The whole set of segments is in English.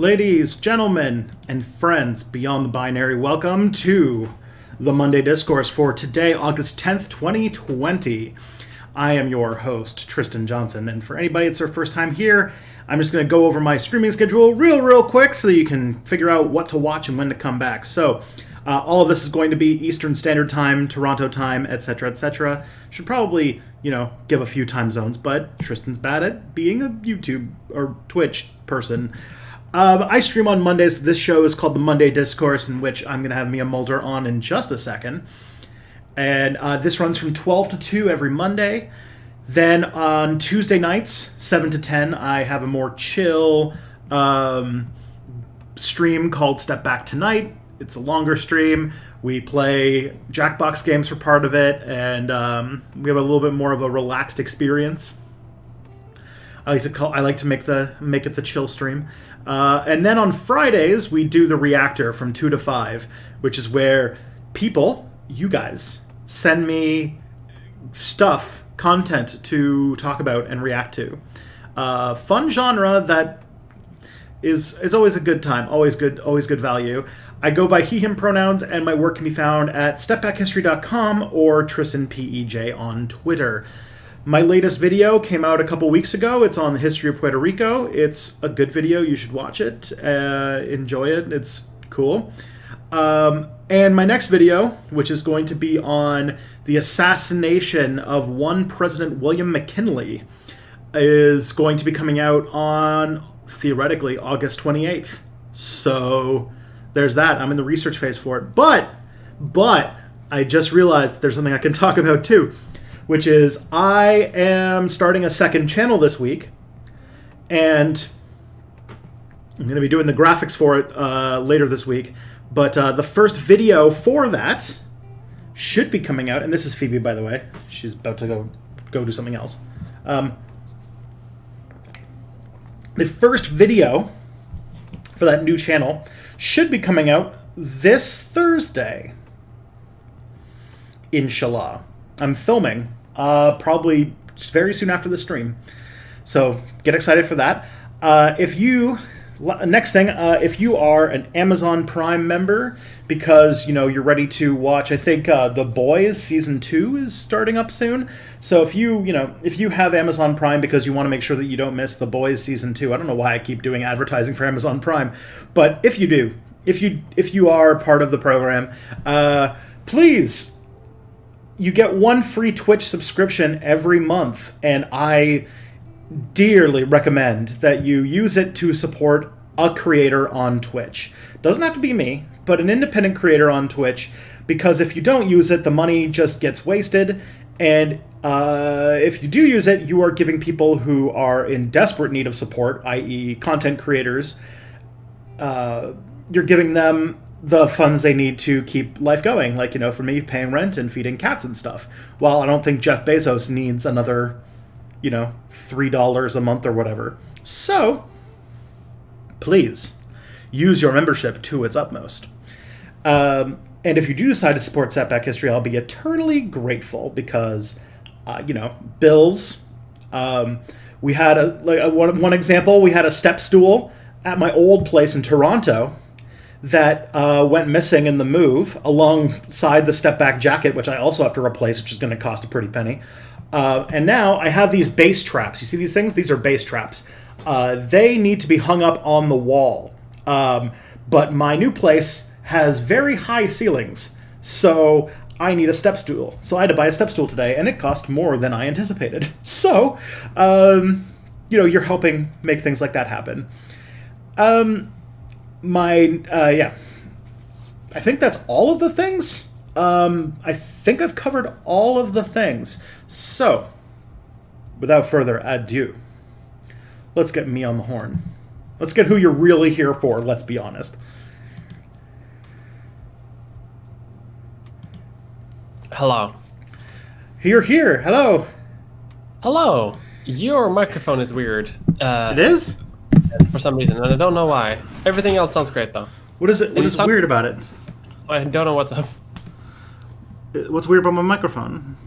Ladies, gentlemen, and friends beyond the binary, welcome to the Monday Discourse for today, August 10th, 2020. I am your host, Tristan Johnson, and for anybody that's their first time here, I'm just going to go over my streaming schedule real quick so that you can figure out what to watch and when to come back. So, All of this is going to be Eastern Standard Time, Toronto time, etc., etc. Should probably, give a few time zones, but Tristan's bad at being a YouTube or Twitch person. I stream on Mondays. This show is called the Monday Discourse, in which I'm going to have Mia Mulder on in just a second. And this runs from 12 to 2 every Monday. Then on Tuesday nights, 7 to 10, I have a more chill stream called Step Back Tonight. It's a longer stream. We play Jackbox games for part of it, and we have a little bit more of a relaxed experience. I like to make it the chill stream. And then on Fridays, we do the Reactor from 2 to 5, which is where people, you guys, send me content to talk about and react to. Fun genre that is always a good time, always good value. I go by he, him pronouns, and my work can be found at stepbackhistory.com or TristanPEJ on Twitter. My latest video came out a couple weeks ago. It's on the history of Puerto Rico. It's a good video. You should watch it. Enjoy it. It's cool. And my next video, which is going to be on the assassination of one President William McKinley, is going to be coming out on, theoretically, August 28th. So there's that. I'm in the research phase for it. But I just realized that there's something I can talk about too, which is I am starting a second channel this week, and I'm going to be doing the graphics for it later this week. But the first video for that should be coming out, and this is Phoebe, by the way. She's about to go do something else. The first video for that new channel should be coming out this Thursday. Inshallah. I'm filming probably very soon after the stream. So get excited for that. If you are an Amazon Prime member, because you're ready to watch, I think The Boys season 2 is starting up soon. So if you have Amazon Prime because you want to make sure that you don't miss The Boys season 2, I don't know why I keep doing advertising for Amazon Prime, but if you do, if you are part of the program, please, you get one free Twitch subscription every month, and I dearly recommend that you use it to support a creator on Twitch. Doesn't have to be me, but an independent creator on Twitch, because if you don't use it, the money just gets wasted, and if you do use it, you are giving people who are in desperate need of support, i.e. content creators, you're giving them the funds they need to keep life going. Like, for me, paying rent and feeding cats and stuff. Well, I don't think Jeff Bezos needs another, $3 a month or whatever. So, please, use your membership to its utmost. And if you do decide to support Setback History, I'll be eternally grateful because, bills. We had one example, we had a step stool at my old place in Toronto that went missing in the move, alongside the step back jacket, which I also have to replace, which is going to cost a pretty penny. And now I have these base traps. You see these things? These are base traps. They need to be hung up on the wall. But my new place has very high ceilings, so I need a step stool. So I had to buy a step stool today, and it cost more than I anticipated. So, you're helping make things like that happen. I think that's all of the things. I think I've covered all of the things. So, without further ado, let's get me on the horn. Let's get who you're really here for, let's be honest. Hello. You're here. Hello. Hello. Your microphone is weird. It is? For some reason, and I don't know why. Everything else sounds great, though. What is it? What is weird about it? So I don't know what's up. What's weird about my microphone?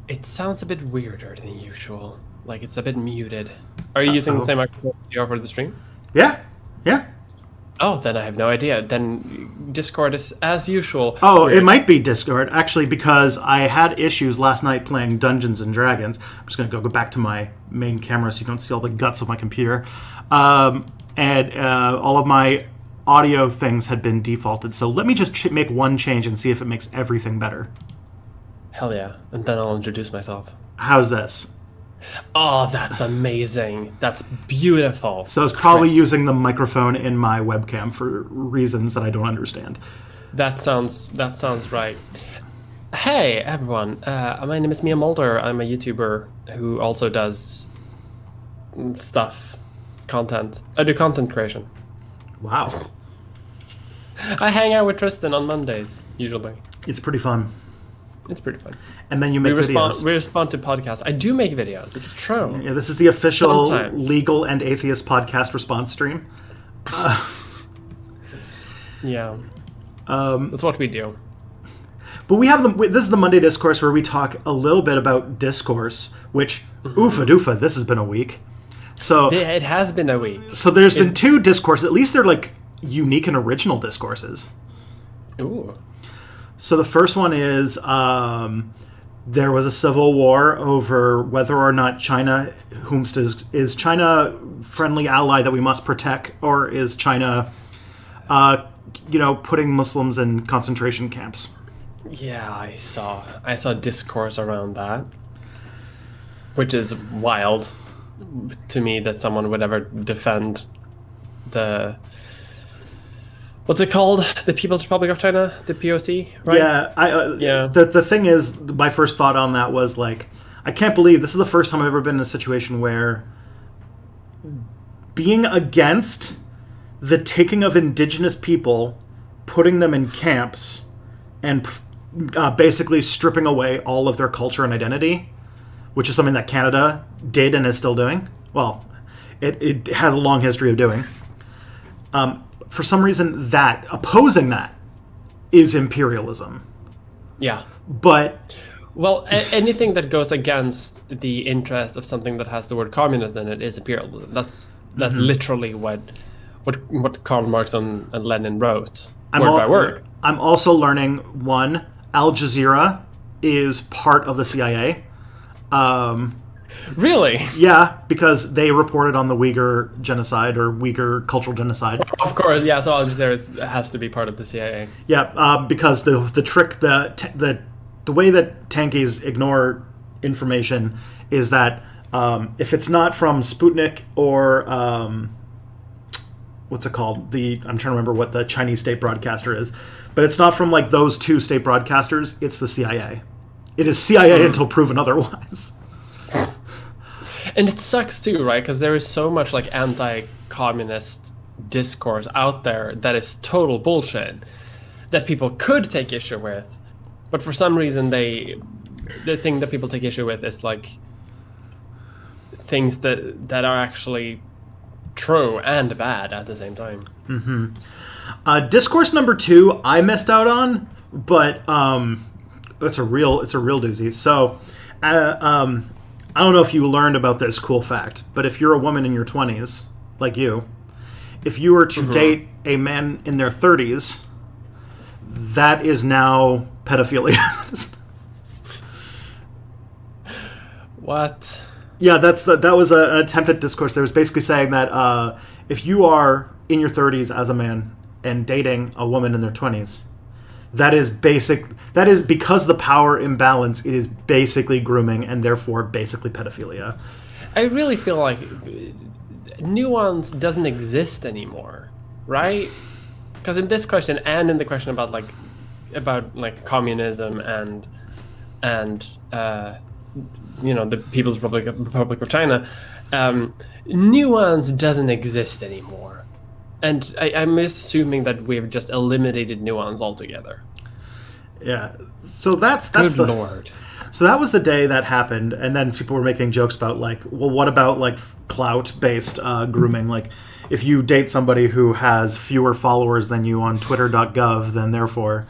It sounds a bit weirder than usual. Like it's a bit muted. Are you using the same microphone you are for the stream? Yeah. Yeah. Oh, then I have no idea. Then Discord is as usual. Oh, weird. It might be Discord, actually, because I had issues last night playing Dungeons and Dragons. I'm just going to go back to my main camera so you don't see all the guts of my computer. And all of my audio things had been defaulted. So let me just make one change and see if it makes everything better. Hell yeah. And then I'll introduce myself. How's this? Oh, that's amazing. That's beautiful. So I was probably using the microphone in my webcam for reasons that I don't understand. That sounds right. Hey, everyone. My name is Mia Mulder. I'm a YouTuber who also does content. I do content creation. Wow. I hang out with Tristan on Mondays, usually. It's pretty fun. It's pretty fun. And then you make videos. We respond to podcasts. I do make videos. It's true. Yeah, this is the official Sometimes. Legal and Atheist podcast response stream. Yeah. That's what we do. But we have this is the Monday Discourse where we talk a little bit about discourse, which, oofa doofa, this has been a week. So it has been a week. So there's been two discourses. At least they're like unique and original discourses. Ooh. So the first one is there was a civil war over whether or not China, is China friendly ally that we must protect, or is China, putting Muslims in concentration camps? Yeah, I saw discourse around that, which is wild to me that someone would ever defend the. What's it called? The People's Republic of China, the POC, right? Yeah, The thing is, my first thought on that was like, I can't believe this is the first time I've ever been in a situation where being against the taking of indigenous people, putting them in camps, and basically stripping away all of their culture and identity, which is something that Canada did and is still doing. Well, it has a long history of doing. For some reason, opposing that is imperialism. Yeah. But well, anything that goes against the interest of something that has the word communist in it is imperialism. That's literally what Karl Marx and Lenin wrote, word by word. I'm also learning, one, Al Jazeera is part of the CIA. Really? Yeah, because they reported on the Uyghur genocide or Uyghur cultural genocide. Of course, yeah. So Al Jazeera has to be part of the CIA. Yeah, because the trick, the way that tankies ignore information is that if it's not from Sputnik or what's it called? I'm trying to remember what the Chinese state broadcaster is, but it's not from like those two state broadcasters. It's the CIA. It is CIA until proven otherwise. And it sucks too, right? Because there is so much like anti-communist discourse out there that is total bullshit that people could take issue with, but for some reason the thing that people take issue with is like things that are actually true and bad at the same time. Mm-hmm. Discourse number 2 I missed out on, but it's a real doozy. So I don't know if you learned about this cool fact, but if you're a woman in your 20s, like you, if you were to date a man in their 30s, that is now pedophilia. What? Yeah, that was an attempt at discourse. There was basically saying that if you are in your 30s as a man and dating a woman in their 20s, that is because the power imbalance, it is basically grooming and therefore basically pedophilia. I really feel like nuance doesn't exist anymore, right? Because in this question and in the question about communism and the People's Republic of China, nuance doesn't exist anymore. And I'm assuming that we've just eliminated nuance altogether. Yeah. So that's Good Lord. So that was the day that happened, and then people were making jokes about what about clout-based grooming? Like, if you date somebody who has fewer followers than you on Twitter.gov, then therefore.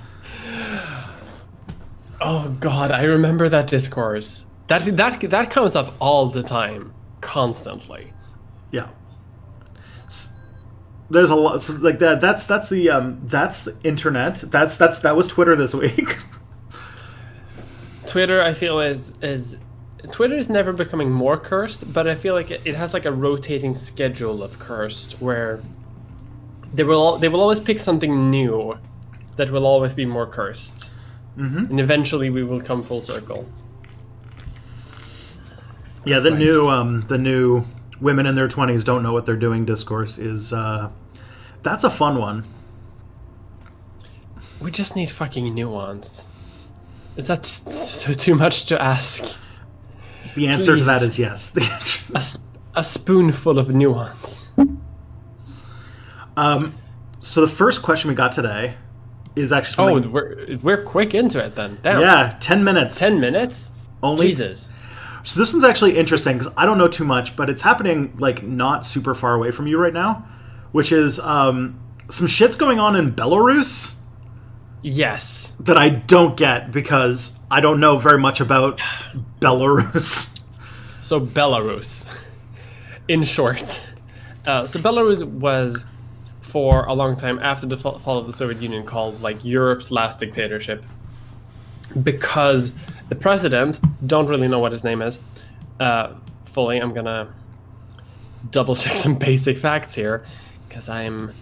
Oh God, I remember that discourse. That comes up all the time, constantly. Yeah. There's a lot like that. That's the internet. That was Twitter this week. Twitter, I feel is Twitter is never becoming more cursed, but I feel like it has like a rotating schedule of cursed, where they will always pick something new that will always be more cursed. Mm-hmm. And eventually we will come full circle. Yeah, the new women in their 20s don't know what they're doing discourse is that's a fun one. We just need fucking nuance. Is that too much to ask? The answer to that Please. is yes. The answer. A spoonful of nuance. So the first question we got today is actually something... we're quick into it then. Damn. Yeah, 10 minutes. 10 minutes? Only. Jesus. So this one's actually interesting because I don't know too much, but it's happening like not super far away from you right now, which is some shit's going on in Belarus Yes. that I don't get because I don't know very much about Belarus. So Belarus, in short. So Belarus was, for a long time after the fall of the Soviet Union, called like Europe's last dictatorship, because the president, don't really know what his name is fully. I'm gonna double check some basic facts here because I'm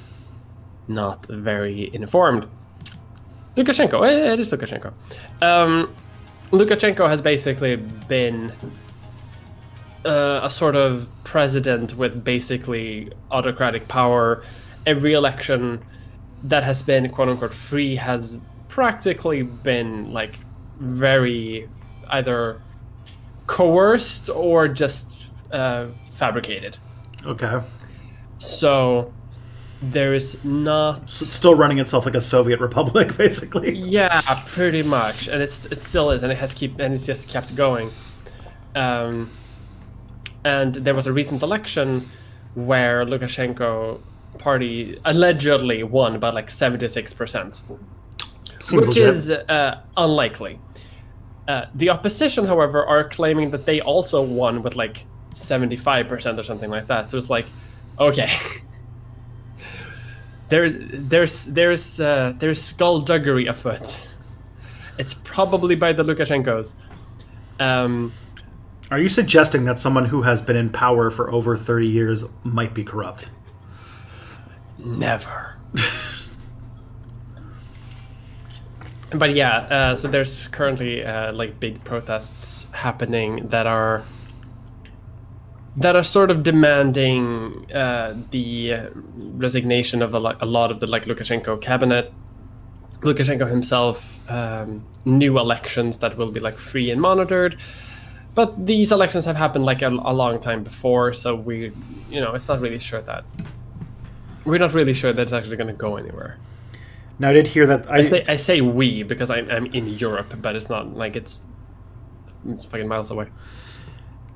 not very informed. Lukashenko, it is Lukashenko. Lukashenko has basically been a sort of president with basically autocratic power. Every election that has been quote unquote free has practically been like very either coerced or just fabricated. Okay. So there is not. So it's still running itself like a Soviet republic, basically. Yeah, pretty much, and it still is, and it's just kept going. And there was a recent election where Lukashenko party allegedly won by like 76%, Seems which legit. is unlikely. The opposition, however, are claiming that they also won with like 75% or something like that. So it's like, okay, there's skullduggery afoot. It's probably by the Lukashenkos. Are you suggesting that someone who has been in power for over 30 years might be corrupt? Never. But yeah, so there's currently like big protests happening that are sort of demanding the resignation of a lot of the like Lukashenko cabinet, Lukashenko himself, new elections that will be like free and monitored. But these elections have happened like a long time before, so we're not really sure that it's actually going to go anywhere. Now, I did hear that... I say we because I'm in Europe, but it's not like it's fucking miles away.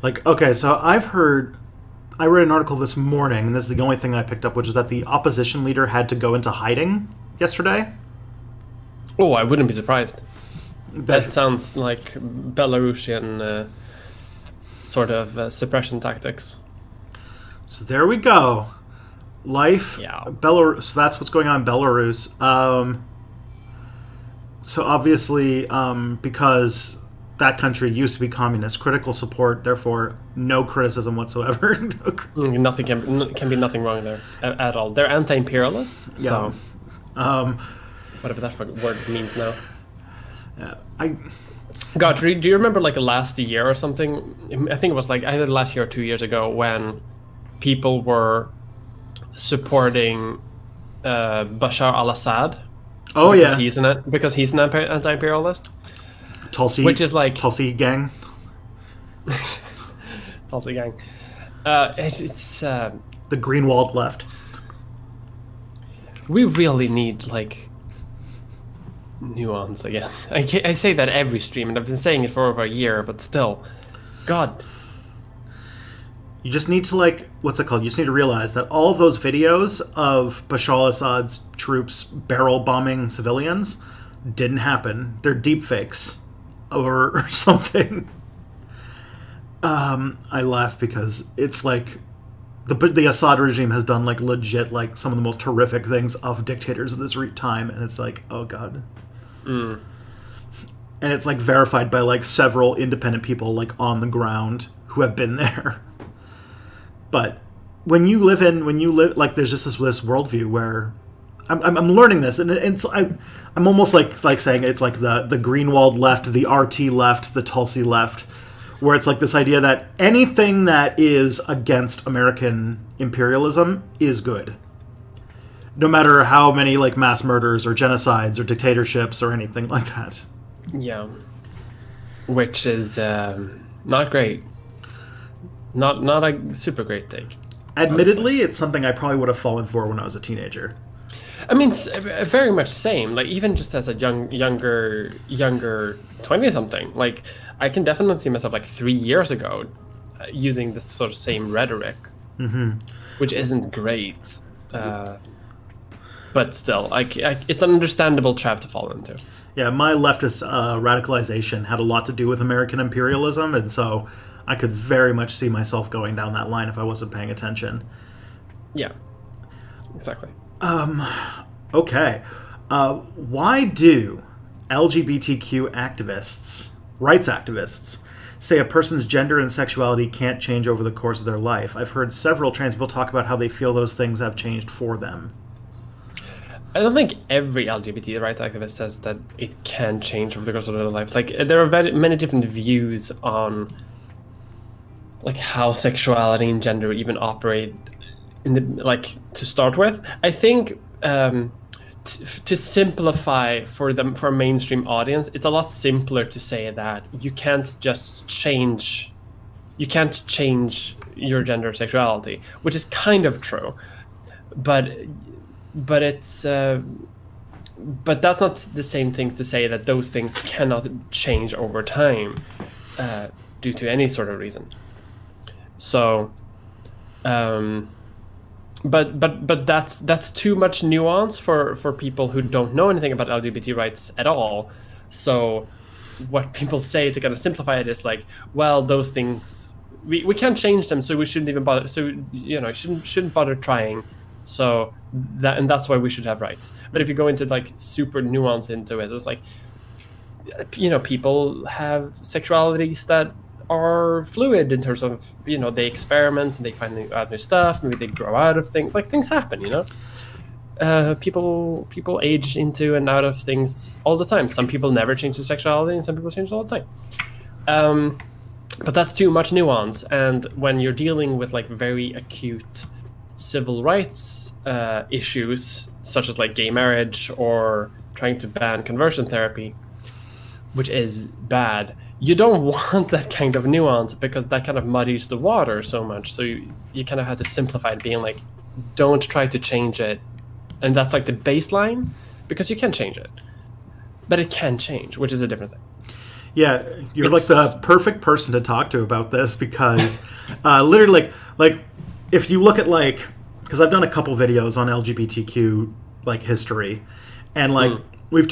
Like, okay, so I read an article this morning, and this is the only thing I picked up, which is that the opposition leader had to go into hiding yesterday. Oh, I wouldn't be surprised. That sounds like Belarusian sort of suppression tactics. So there we go. Life, yeah. Belarus. So that's what's going on in Belarus. So obviously, because that country used to be communist, critical support, therefore no criticism whatsoever. Nothing can be nothing wrong there at all. They're anti-imperialist, yeah. So whatever that word means now. Yeah, God, do you remember like last year or something? I think it was like either last year or 2 years ago when people were supporting Bashar al-Assad. Oh yeah, because he's an anti-imperialist. Tulsi, which is like Tulsi gang. Tulsi gang. It's the Greenwald left. We really need like nuance again. I say that every stream, and I've been saying it for over a year, but still, God. You just need to what's it called? You just need to realize that all of those videos of Bashar al-Assad's troops barrel bombing civilians didn't happen. They're deep fakes or something. I laugh because it's like the Assad regime has done like legit like some of the most horrific things of dictators of this time, and it's like, oh god. And it's like verified by like several independent people like on the ground who have been there. But when you live like there's just this worldview where I'm learning this, and I'm almost like saying it's like the Greenwald left, the RT left, the Tulsi left, where it's like this idea that anything that is against American imperialism is good, no matter how many like mass murders or genocides or dictatorships or anything like that. Yeah, which is not great. Not a super great take. Admittedly, it's something I probably would have fallen for when I was a teenager. I mean, very much same. Like, even just as a younger 20-something, like, I can definitely see myself, like, 3 years ago using this sort of same rhetoric, which isn't great. But still, it's an understandable trap to fall into. Yeah, my leftist radicalization had a lot to do with American imperialism, and so I could very much see myself going down that line if I wasn't paying attention. Yeah, exactly. Okay. Why do LGBTQ activists, rights activists, say a person's gender and sexuality can't change over the course of their life? I've heard several trans people talk about how they feel those things have changed for them. I don't think every LGBT rights activist says that it can change over the course of their life. Like, there are many different views on like how sexuality and gender even operate to start with. I think to simplify for a mainstream audience, it's a lot simpler to say that you can't change your gender or sexuality, which is kind of true, but it's but that's not the same thing to say that those things cannot change over time due to any sort of reason. So but that's too much nuance for people who don't know anything about LGBT rights at all. So what people say to kind of simplify it is like, well, those things we can't change them, so we shouldn't even bother. So shouldn't bother trying. So that's why we should have rights. But if you go into like super nuance into it, it's like, people have sexualities that are fluid in terms of, they experiment and they find out new stuff. Maybe they grow out of things. Like, things happen, people age into and out of things all the time. Some people never change their sexuality, and some people change all the time. But that's too much nuance. And when you're dealing with like very acute civil rights issues, such as like gay marriage or trying to ban conversion therapy, which is bad, you don't want that kind of nuance, because that kind of muddies the water so much. So you kind of have to simplify it, being like, don't try to change it. And that's like the baseline, because you can change it, but it can change, which is a different thing. Yeah, you're like the perfect person to talk to about this, because literally like if you look at because I've done a couple videos on LGBTQ like history, and like I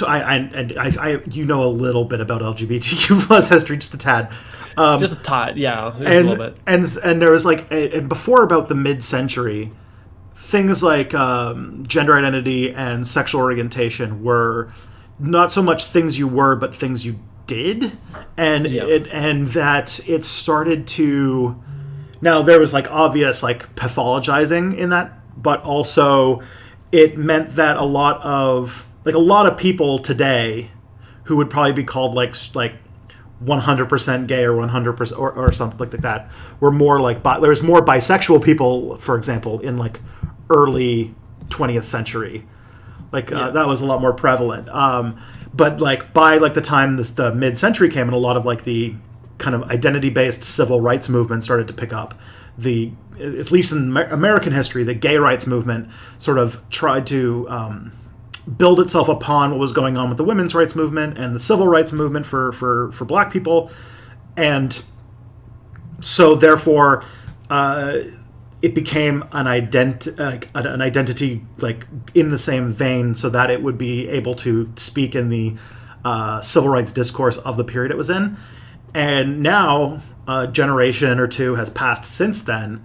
a little bit about LGBTQ plus history, just a tad. Just a tad, yeah, a little bit. And there was and before about the mid-century, things like gender identity and sexual orientation were not so much things you were, but things you did, and it started to. Now there was like obvious like pathologizing in that, but also it meant that a lot of people today who would probably be called like 100% gay or 100% or something like that were more like there was more bisexual people, for example, in like early 20th century. That was a lot more prevalent. But like by like the time the mid-century came, and a lot of like the kind of identity-based civil rights movement started to pick up. At least in American history, the gay rights movement sort of tried to build itself upon what was going on with the women's rights movement and the civil rights movement for Black people, and so therefore it became an identity like in the same vein, so that it would be able to speak in the civil rights discourse of the period it was in. And now a generation or two has passed since then,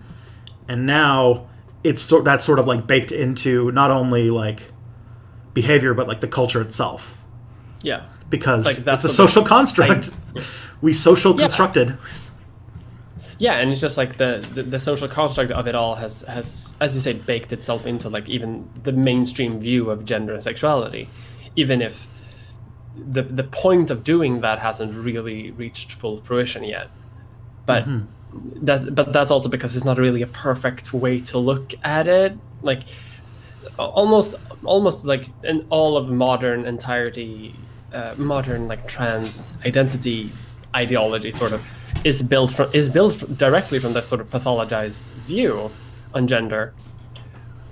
and now that's sort of like baked into not only like behavior, but like the culture itself. Yeah, because it's a social construct. We social constructed. Yeah, and it's just like the social construct of it all has, as you say, baked itself into like even the mainstream view of gender and sexuality, even if the point of doing that hasn't really reached full fruition yet. But that's also because it's not really a perfect way to look at it. Like almost like in all of modern modern like trans identity ideology sort of is built directly from that sort of pathologized view on gender.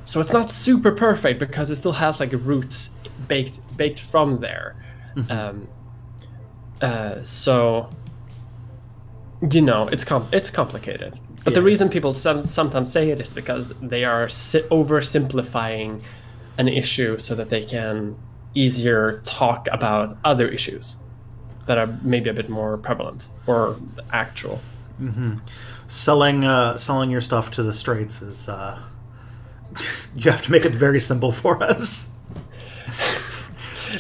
So it's not super perfect because it still has like roots baked from there. So it's complicated. But the reason people sometimes say it is because they are oversimplifying an issue so that they can easier talk about other issues that are maybe a bit more prevalent or actual. Selling your stuff to the straights is you have to make it very simple for us.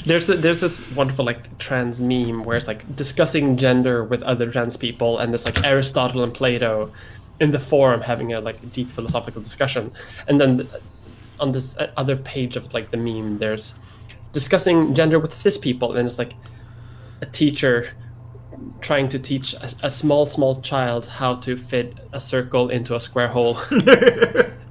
There's this wonderful like trans meme where it's like discussing gender with other trans people, and there's like Aristotle and Plato in the forum having a like deep philosophical discussion, and then on this other page of like the meme there's discussing gender with cis people, and it's like a teacher trying to teach a small child how to fit a circle into a square hole.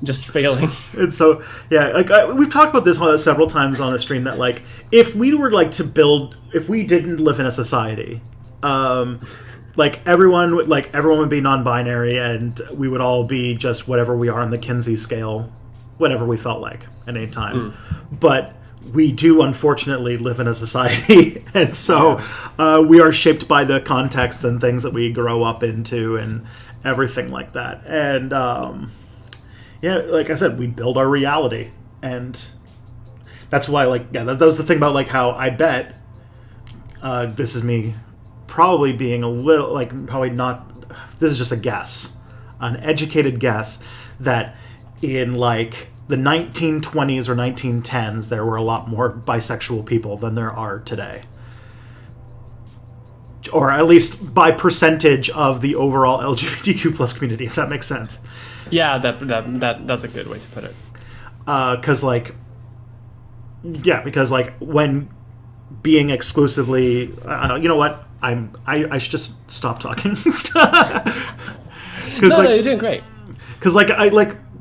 Just failing. And so like we've talked about this several times on the stream, that like if we were like if we didn't live in a society, like everyone would be non-binary, and we would all be just whatever we are on the Kinsey scale, whatever we felt like at any time. But we do unfortunately live in a society, and so we are shaped by the contexts and things that we grow up into and everything like that. And like I said, we build our reality, and that's why that was the thing about like how I bet this is me probably being a little probably not, this is just a guess, an educated guess, that in like the 1920s or 1910s there were a lot more bisexual people than there are today, or at least by percentage of the overall LGBTQ plus community, if that makes sense. Yeah, that's a good way to put it. Because when being exclusively, you know what? I should just stop talking. No, you're doing great. Because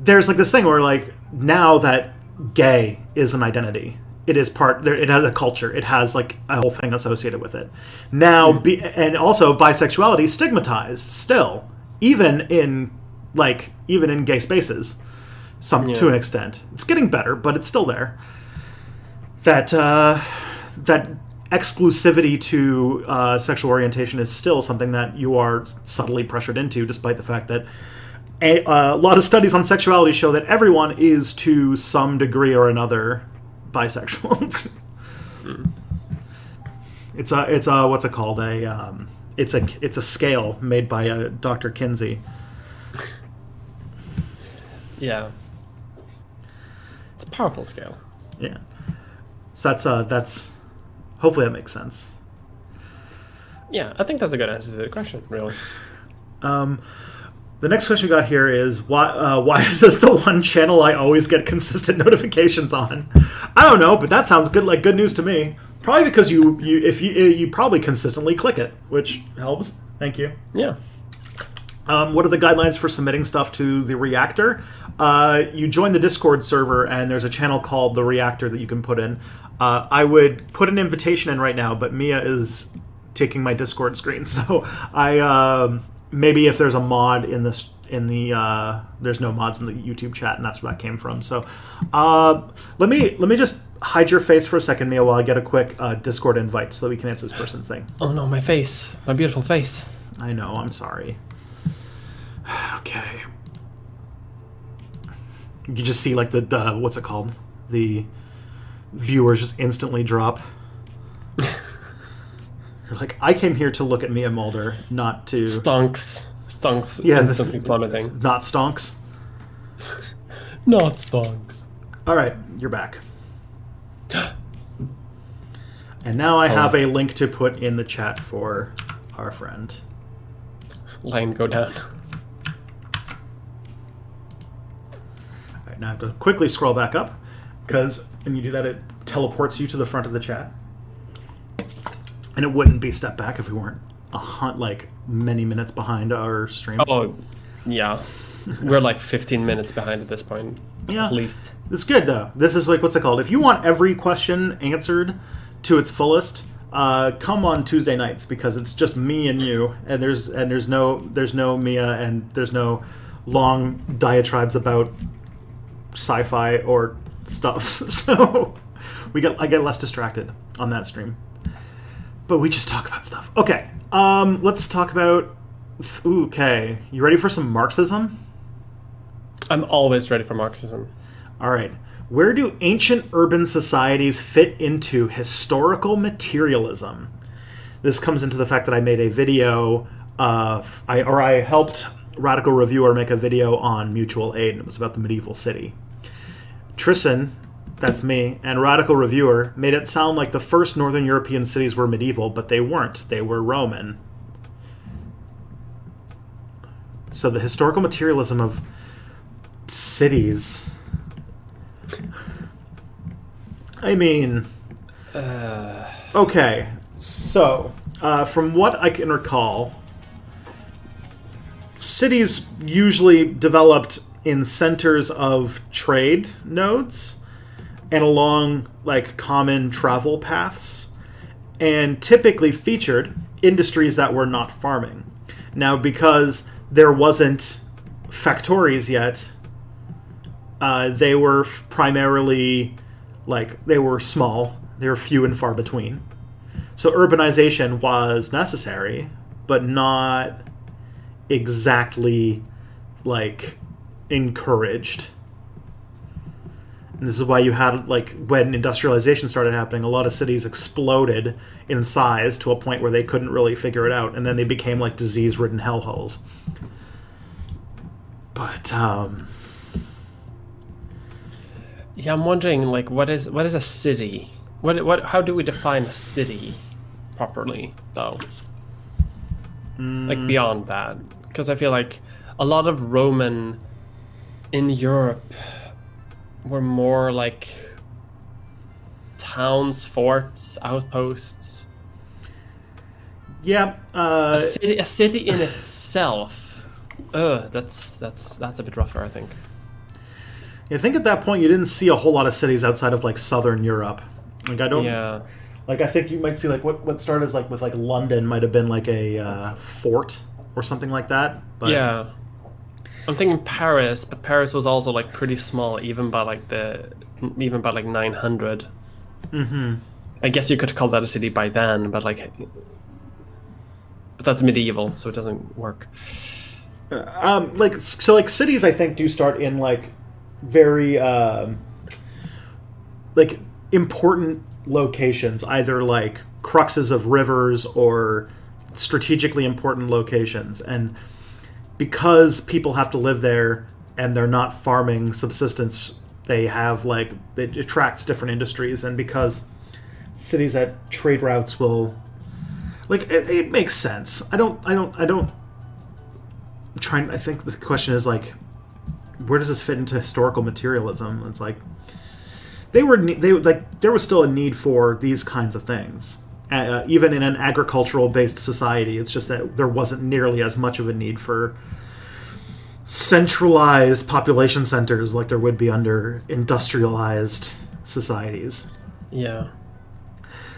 there's like this thing where like now that gay is an identity, it is it has a culture, it has like a whole thing associated with it. Now, and also bisexuality stigmatized still, even in gay spaces, to an extent. It's getting better, but it's still there. That exclusivity to sexual orientation is still something that you are subtly pressured into, despite the fact that a lot of studies on sexuality show that everyone is to some degree or another bisexual. It's a what's it called? It's a scale made by Dr. Kinsey. Yeah. It's a powerful scale. Yeah. So that's hopefully that makes sense. Yeah, I think that's a good answer to the question, really. The next question we got here is why is this the one channel I always get consistent notifications on? I don't know, but that sounds good, like good news to me. Probably because you probably consistently click it, which helps. Thank you. Yeah. What are the guidelines for submitting stuff to the Reactor? You join the Discord server, and there's a channel called the Reactor that you can put in. I would put an invitation in right now, but Mia is taking my Discord screen, so I maybe if there's a mod there's no mods in the YouTube chat, and that's where that came from. So let me just hide your face for a second, Mia, while I get a quick Discord invite so that we can answer this person's thing. Oh no, my face, my beautiful face. I know, I'm sorry. Okay. You just see like the what's it called? The viewers just instantly drop. You're like, I came here to look at Mia Mulder, not to... Stonks, yeah, instantly plummeting. Not stonks? Not stonks. Alright, you're back. And now I have a link to put in the chat for our friend. Line go down. now I have to quickly scroll back up because when you do that, it teleports you to the front of the chat. And it wouldn't be step back if we weren't like many minutes behind our stream. Oh, yeah. We're like 15 minutes behind at this point, Yeah. at least. It's good though. This is like, what's it called? If you want every question answered to its fullest, come on Tuesday nights because it's just me and you, and there's no Mia, and there's no long diatribes about sci-fi or stuff. So I get less distracted on that stream. But we just talk about stuff. Okay, let's talk about. Okay, you ready for some Marxism? I'm always ready for Marxism. All right. Where do ancient urban societies fit into historical materialism? This comes into the fact that I made a video I helped Radical Reviewer make a video on mutual aid, and it was about the medieval city. Tristan, that's me, and Radical Reviewer made it sound like the first Northern European cities were medieval, but they weren't. They were Roman. So the historical materialism of cities. I mean, okay. So, from what I can recall, cities usually developed in centers of trade nodes and along like common travel paths, and typically featured industries that were not farming. Now, because there wasn't factories yet, they were primarily they were small. They were few and far between. So urbanization was necessary, but not exactly encouraged. And this is why you had when industrialization started happening, a lot of cities exploded in size to a point where they couldn't really figure it out, and then they became disease-ridden hellholes. But yeah, I'm wondering what is a city? How do we define a city properly though? Beyond that, because I feel like a lot of Roman in Europe were more towns, forts, outposts. Yeah, a city in itself. That's a bit rougher, I think. I think at that point you didn't see a whole lot of cities outside of Southern Europe. I don't. Yeah. I think you might see what started as with London might have been a fort or something like that. But yeah. I'm thinking Paris, but Paris was also pretty small, even by 900. Mm-hmm. I guess you could call that a city by then, but that's medieval, so it doesn't work. Cities I think do start in very important locations, either cruxes of rivers or strategically important locations, and because people have to live there and they're not farming subsistence, they have it attracts different industries, and because cities at trade routes will it makes sense. I think the question is where does this fit into historical materialism? It's there was still a need for these kinds of things. Even in an agricultural-based society, it's just that there wasn't nearly as much of a need for centralized population centers like there would be under industrialized societies. Yeah.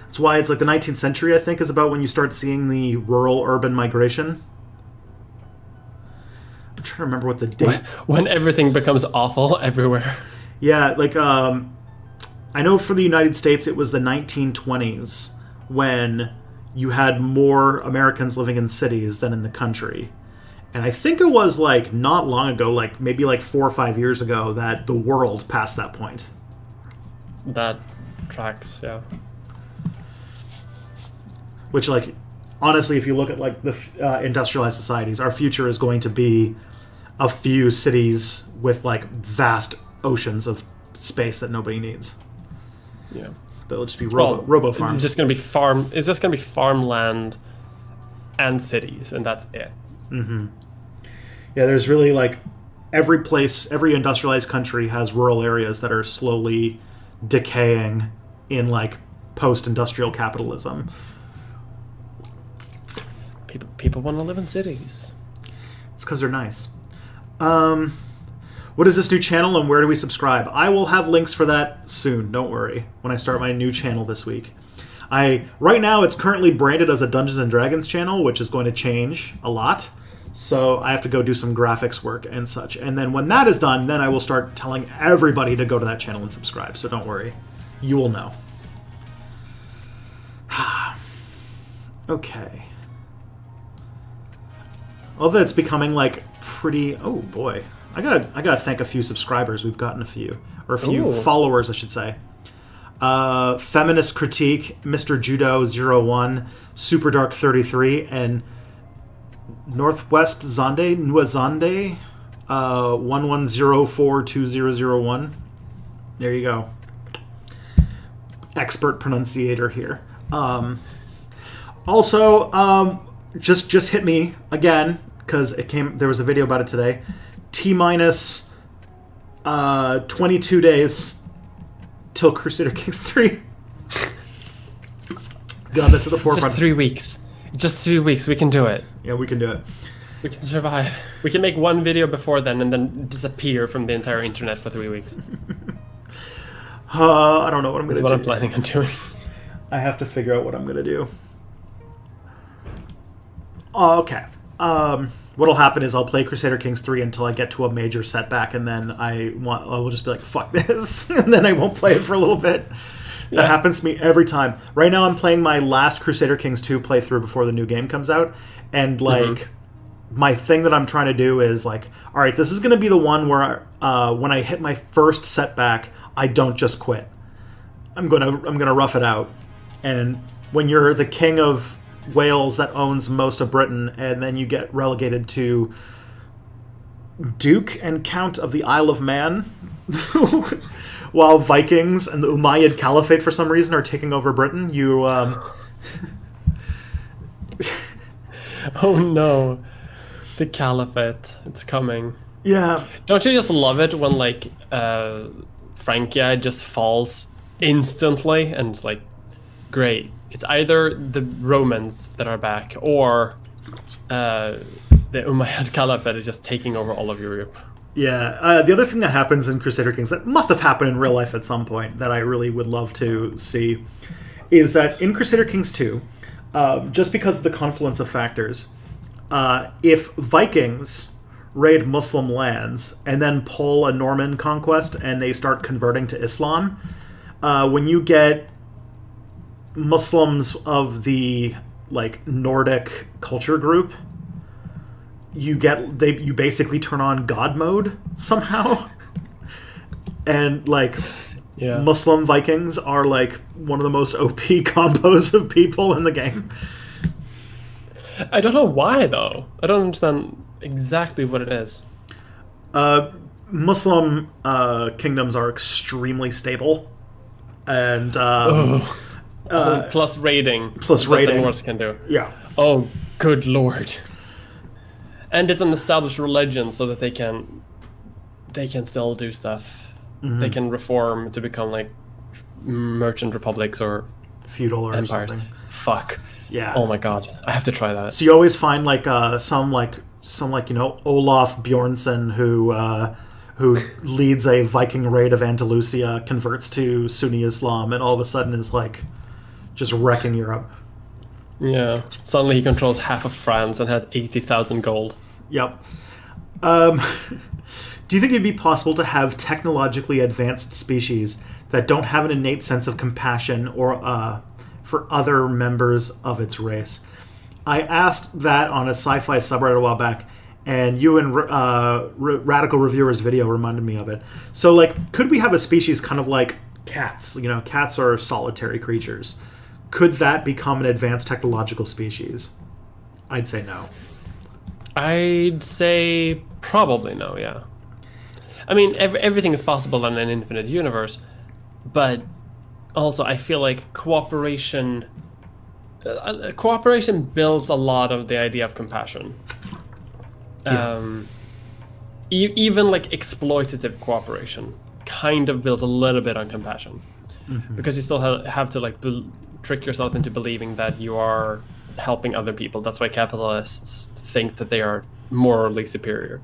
That's why it's the 19th century, I think, is about when you start seeing the rural-urban migration. I'm trying to remember what the date... When everything becomes awful everywhere. Yeah, I know for the United States it was the 1920s when you had more Americans living in cities than in the country. And I think it was not long ago, maybe 4 or 5 years ago, that the world passed that point. That tracks, yeah. Which, honestly, if you look at the industrialized societies, our future is going to be a few cities with vast oceans of space that nobody needs. Yeah. They'll just be robo farms. It's just going to be farmland and cities, and that's it. Mm-hmm. Yeah, there's really every industrialized country has rural areas that are slowly decaying in like post-industrial capitalism. People want to live in cities. It's because they're nice. What is this new channel and where do we subscribe? I will have links for that soon. Don't worry. When I start my new channel this week. Right now it's currently branded as a Dungeons and Dragons channel, which is going to change a lot. So I have to go do some graphics work and such. And then when that is done, then I will start telling everybody to go to that channel and subscribe. So don't worry. You will know. Okay. Although it's becoming like pretty... Oh boy. I gotta thank a few subscribers. We've gotten a few. Or a few followers, I should say. Feminist Critique, Mr. Judo 01, Super Dark 33, and Northwest Zande, Nwazande, 11042001. There you go. Expert pronunciator here. Also, just hit me again, because there was a video about it today. T-minus 22 days till Crusader Kings 3. God, that's at the forefront. Just 3 weeks. Just 3 weeks. We can do it. Yeah, we can do it. We can survive. We can make one video before then and then disappear from the entire internet for 3 weeks. I don't know what I'm going to do. That's what I'm planning on doing. I have to figure out what I'm going to do. Okay. What'll happen is I'll play Crusader Kings 3 until I get to a major setback, and then I will just be like, fuck this, and then I won't play it for a little bit. That happens to me every time. Right now I'm playing my last Crusader Kings 2 playthrough before the new game comes out, and like my thing that I'm trying to do is like, all right, this is going to be the one where when I hit my first setback, I don't just quit. I'm gonna rough it out. And when you're the king of Wales that owns most of Britain, and then you get relegated to Duke and Count of the Isle of Man, while Vikings and the Umayyad Caliphate for some reason are taking over Britain, you Oh no. The Caliphate. It's coming. Yeah. Don't you just love it when like Francia just falls instantly and it's like, great. It's either the Romans that are back or the Umayyad Caliphate is just taking over all of Europe. Yeah. The other thing that happens in Crusader Kings that must have happened in real life at some point that I really would love to see is that in Crusader Kings 2, just because of the confluence of factors, if Vikings raid Muslim lands and then pull a Norman conquest and they start converting to Islam, when you get Muslims of the like Nordic culture group, you basically turn on God mode somehow, and like Muslim Vikings are like one of the most OP combos of people in the game. I don't know why though. I don't understand exactly what it is. Muslim kingdoms are extremely stable, and plus raiding. Plus raiding. The Norse can do. Yeah. Oh, good lord. And it's an established religion, so that they can still do stuff. Mm-hmm. They can reform to become like merchant republics or feudal or empires. Something. Fuck. Yeah. Oh my god. I have to try that. So you always find like some Olaf Bjornsson who leads a Viking raid of Andalusia, converts to Sunni Islam, and all of a sudden is like just wrecking Europe. Yeah. Suddenly he controls half of France and had 80,000 gold. Yep. Do you think it'd be possible to have technologically advanced species that don't have an innate sense of compassion or for other members of its race? I asked that on a sci-fi subreddit a while back, and you and Radical Reviewer's video reminded me of it. So, like, could we have a species kind of like cats? You know, cats are solitary creatures. Could that become an advanced technological species? I'd say no. I'd say probably no, yeah. I mean, everything is possible in an infinite universe, but also I feel like cooperation builds a lot of the idea of compassion. Yeah. even like exploitative cooperation kind of builds a little bit on compassion, because you still have to like trick yourself into believing that you are helping other people. That's why capitalists think that they are morally superior,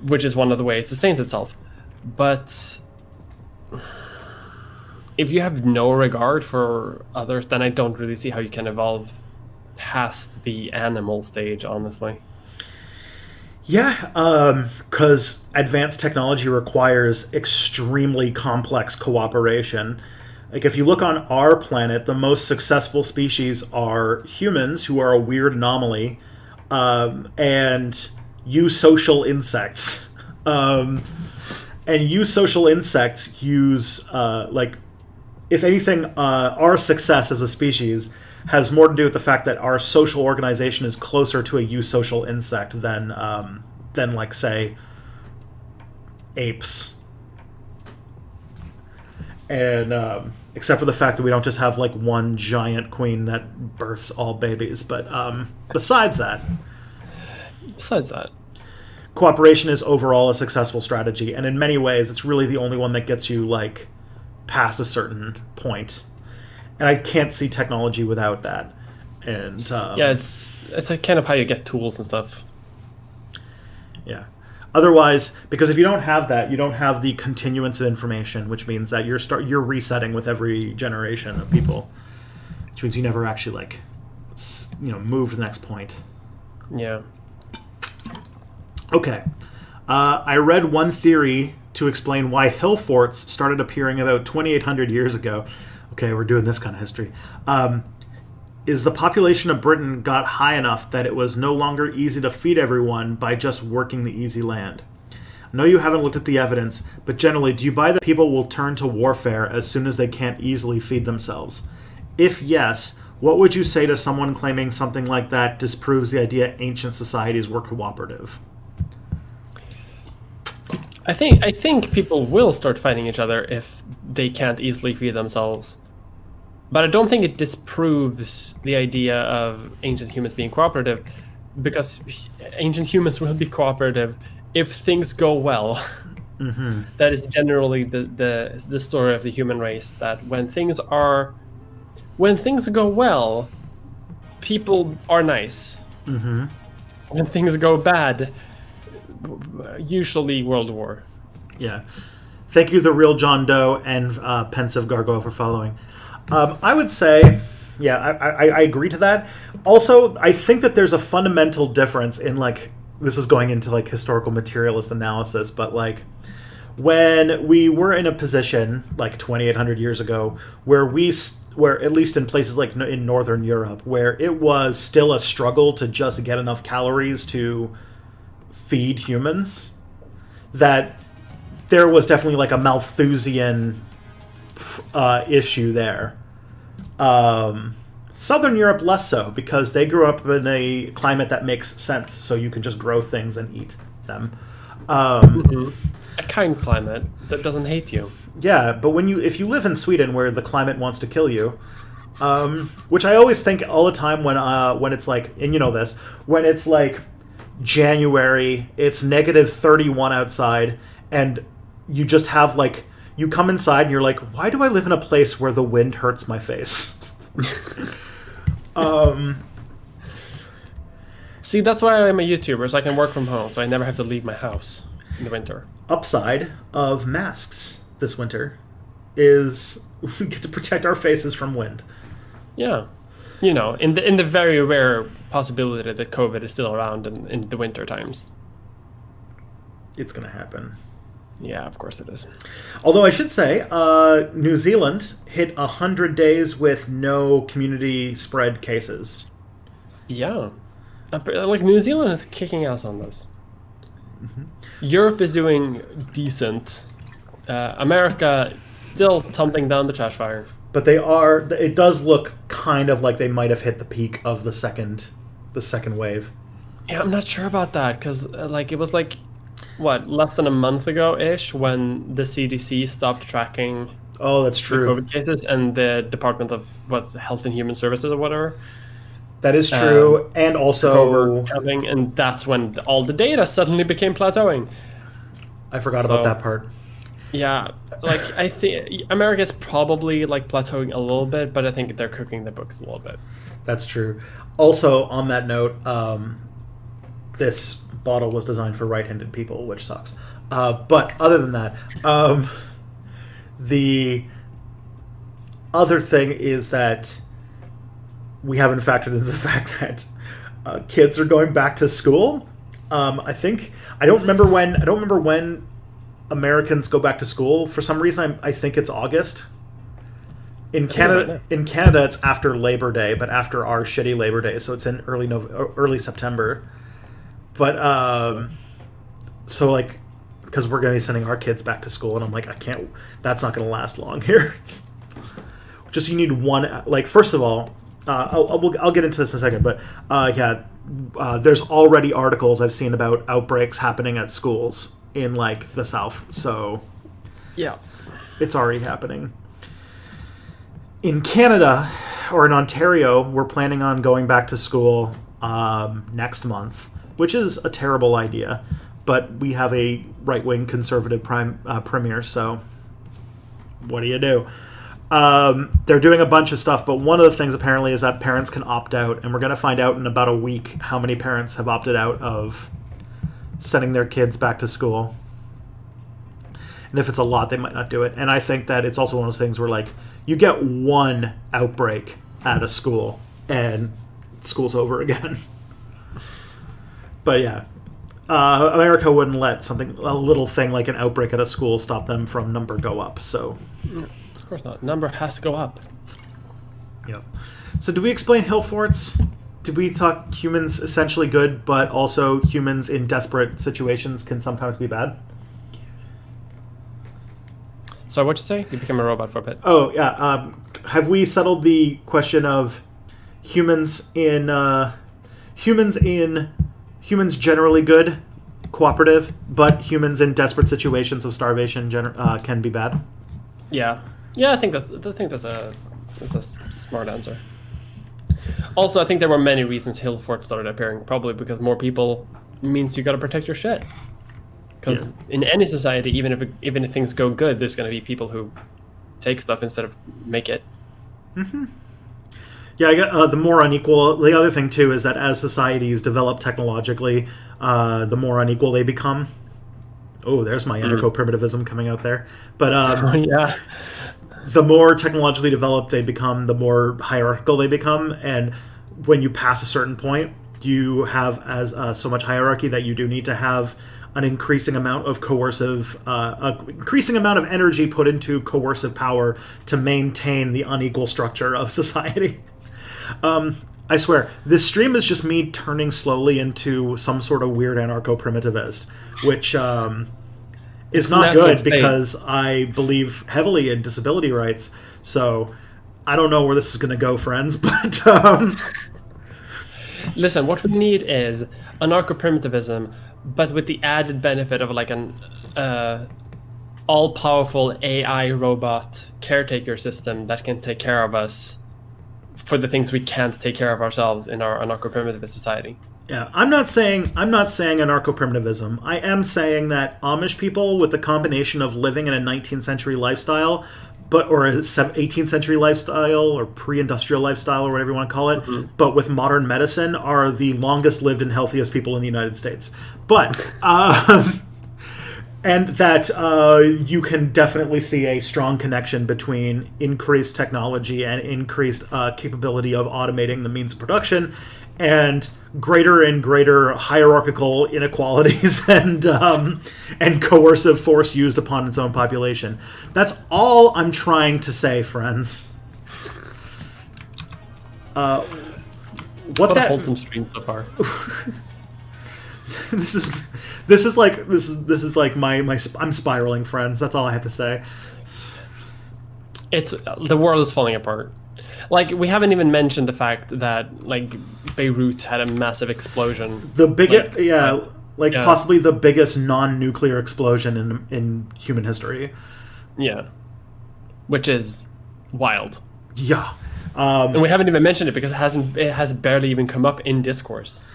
which is one of the ways it sustains itself. But if you have no regard for others, then I don't really see how you can evolve past the animal stage, honestly. Yeah, because advanced technology requires extremely complex cooperation. Like, if you look on our planet, the most successful species are humans, who are a weird anomaly, and eusocial insects. And eusocial insects use, if anything, our success as a species has more to do with the fact that our social organization is closer to a eusocial insect than like, say, apes. And except for the fact that we don't just have like one giant queen that births all babies. But besides that, cooperation is overall a successful strategy, and in many ways, it's really the only one that gets you like past a certain point. And I can't see technology without that. And yeah, it's like kind of how you get tools and stuff. Yeah. Otherwise, because if you don't have that, you don't have the continuance of information, which means that you're resetting with every generation of people, which means you never actually like, move to the next point. Yeah. Okay. I read one theory to explain why hill forts started appearing about 2,800 years ago. Okay, we're doing this kind of history. Is the population of Britain got high enough that it was no longer easy to feed everyone by just working the easy land? I know you haven't looked at the evidence, but generally, do you buy that people will turn to warfare as soon as they can't easily feed themselves? If yes, what would you say to someone claiming something like that disproves the idea ancient societies were cooperative? I think people will start fighting each other if they can't easily feed themselves. But I don't think it disproves the idea of ancient humans being cooperative, because ancient humans will be cooperative if things go well. Mm-hmm. That is generally the story of the human race, that when things go well, people are nice. Mm-hmm. When things go bad, usually World War. Yeah. Thank you, The Real John Doe and Pensive Gargoyle, for following. I would say, yeah, I agree to that. Also, I think that there's a fundamental difference in, like, this is going into, like, historical materialist analysis, but, like, when we were in a position, like, 2,800 years ago, where at least in places like in Northern Europe, where it was still a struggle to just get enough calories to feed humans, that there was definitely, like, a Malthusian issue there. Southern Europe less so, because they grew up in a climate that makes sense, so you can just grow things and eat them. A kind climate that doesn't hate you. Yeah, but if you live in Sweden where the climate wants to kill you, which I always think all the time when it's like, and you know this, when it's like January, it's negative 31 outside, and you just have like, you come inside and you're like, why do I live in a place where the wind hurts my face? See, that's why I'm a YouTuber, so I can work from home, so I never have to leave my house in the winter. Upside of masks this winter is we get to protect our faces from wind. Yeah. You know, in the very rare possibility that COVID is still around in the winter times. It's going to happen. Yeah, of course it is. Although I should say, New Zealand hit 100 days with no community spread cases. Yeah. Like, New Zealand is kicking ass on this. Mm-hmm. Europe is doing decent. America still tumbling down the trash fire. But it does look kind of like they might have hit the peak of the second wave. Yeah, I'm not sure about that, because it was like, what, less than a month ago-ish when the CDC stopped tracking that's true. the COVID cases, and the Department of Health and Human Services or whatever. That is true, and also overcoming, and that's when all the data suddenly became plateauing. I forgot about that part. Yeah, like I think America is probably like plateauing a little bit, but I think they're cooking the books a little bit. That's true. Also, on that note, this bottle was designed for right-handed people, which sucks. But other than that, the other thing is that we haven't factored into the fact that kids are going back to school. I don't remember when Americans go back to school. For some reason, I think it's August. In Canada, it's after Labor Day, but after our shitty Labor Day, so it's in early September. But so like, because we're going to be sending our kids back to school, and I'm like, I can't. That's not going to last long here. Just you need one. Like, first of all, I'll get into this in a second, but there's already articles I've seen about outbreaks happening at schools in like the South, so yeah, it's already happening. In Canada or in Ontario, we're planning on going back to school next month, which is a terrible idea, but we have a right-wing conservative premier, so what do you do? They're doing a bunch of stuff, but one of the things apparently is that parents can opt out, and we're going to find out in about a week how many parents have opted out of sending their kids back to school. And if it's a lot, they might not do it. And I think that it's also one of those things where, like, you get one outbreak at a school, and school's over again. But yeah, America wouldn't let a little thing like an outbreak at a school stop them from number go up. So, of course not. Number has to go up. Yeah. So, do we explain hill forts? Did we talk humans essentially good, but also humans in desperate situations can sometimes be bad? So what'd you say? You became a robot for a bit. Oh yeah. Have we settled the question of humans generally good, cooperative, but humans in desperate situations of starvation can be bad? Yeah. I think that's a smart answer. Also, I think there were many reasons hill forts started appearing. Probably because more people means you got to protect your shit. Because in any society, even if things go good, there's going to be people who take stuff instead of make it. Mm-hmm. Yeah, I got the more unequal. The other thing too is that as societies develop technologically, the more unequal they become. Oh, there's my anarcho-primitivism coming out there. But yeah, the more technologically developed they become, the more hierarchical they become, and when you pass a certain point, you have so much hierarchy that you do need to have an increasing amount of increasing amount of energy put into coercive power to maintain the unequal structure of society. I swear, this stream is just me turning slowly into some sort of weird anarcho-primitivist, which is not good because I believe heavily in disability rights. So I don't know where this is going to go, friends, but listen, what we need is anarcho-primitivism, but with the added benefit of like an all-powerful AI robot caretaker system that can take care of us for the things we can't take care of ourselves in our anarcho-primitivist society. Yeah, I'm not saying anarcho-primitivism. I am saying that Amish people with the combination of living in a 19th century lifestyle, or a 18th century lifestyle, or pre-industrial lifestyle, or whatever you want to call it, but with modern medicine, are the longest lived and healthiest people in the United States. But and that you can definitely see a strong connection between increased technology and increased capability of automating the means of production, and greater and greater hierarchical inequalities and coercive force used upon its own population. That's all I'm trying to say, friends. What a wholesome stream so far. This is like my I'm spiraling, friends. That's all I have to say. It's the world is falling apart. Like, we haven't even mentioned the fact that like Beirut had a massive explosion. The biggest, possibly the biggest non-nuclear explosion in human history. Yeah, which is wild. Yeah, And we haven't even mentioned it because it has barely even come up in discourse.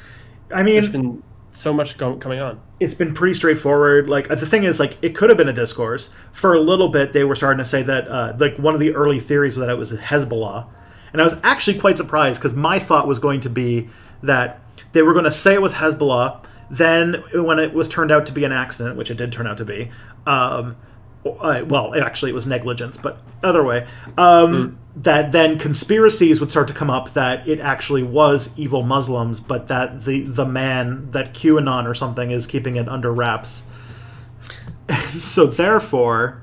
I mean, there's been so much coming on. It's been pretty straightforward. Like, the thing is, like, it could have been a discourse. For a little bit, they were starting to say that, like, one of the early theories was that it was Hezbollah. And I was actually quite surprised, because my thought was going to be that they were going to say it was Hezbollah. Then, when it was turned out to be an accident, which it did turn out to be, well, actually, it was negligence, but other way, that then conspiracies would start to come up that it actually was evil Muslims, but that the man, that QAnon or something, is keeping it under wraps. And so, therefore,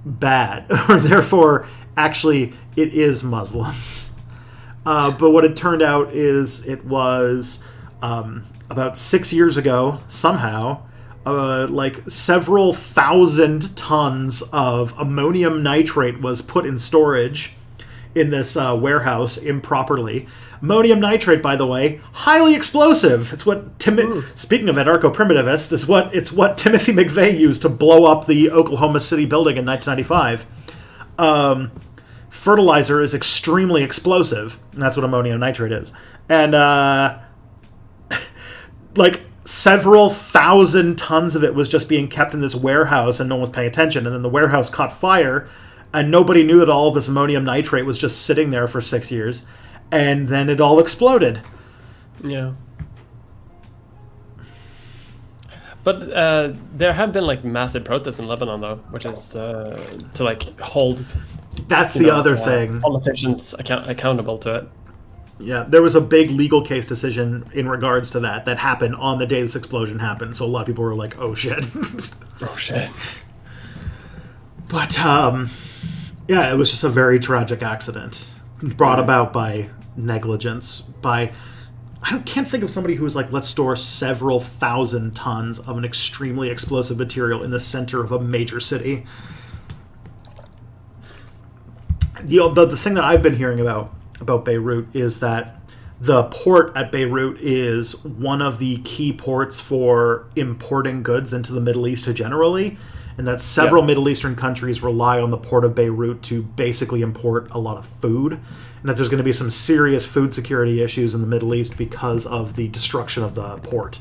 bad. Or therefore, actually, it is Muslims. But what it turned out is it was, about 6 years ago, somehow, like several thousand tons of ammonium nitrate was put in storage in this warehouse improperly. Ammonium nitrate, by the way, highly explosive. It's what speaking of anarcho-primitivists, it's what Timothy McVeigh used to blow up the Oklahoma City building in 1995. Fertilizer is extremely explosive, and that's what ammonium nitrate is. And like several thousand tons of it was just being kept in this warehouse and no one was paying attention, and then the warehouse caught fire and nobody knew that all of this ammonium nitrate was just sitting there for 6 years, and then it all exploded. Yeah. But there have been like massive protests in Lebanon, though, which is to like hold. That's the other thing. Politicians accountable to it. Yeah, there was a big legal case decision in regards to that happened on the day this explosion happened. So a lot of people were like, "Oh shit." Oh shit. But yeah, it was just a very tragic accident brought about by negligence. I can't think of somebody who was like, let's store several thousand tons of an extremely explosive material in the center of a major city. The thing that I've been hearing about Beirut is that the port at Beirut is one of the key ports for importing goods into the Middle East generally, and that several Middle Eastern countries rely on the port of Beirut to basically import a lot of food, and that there's going to be some serious food security issues in the Middle East because of the destruction of the port,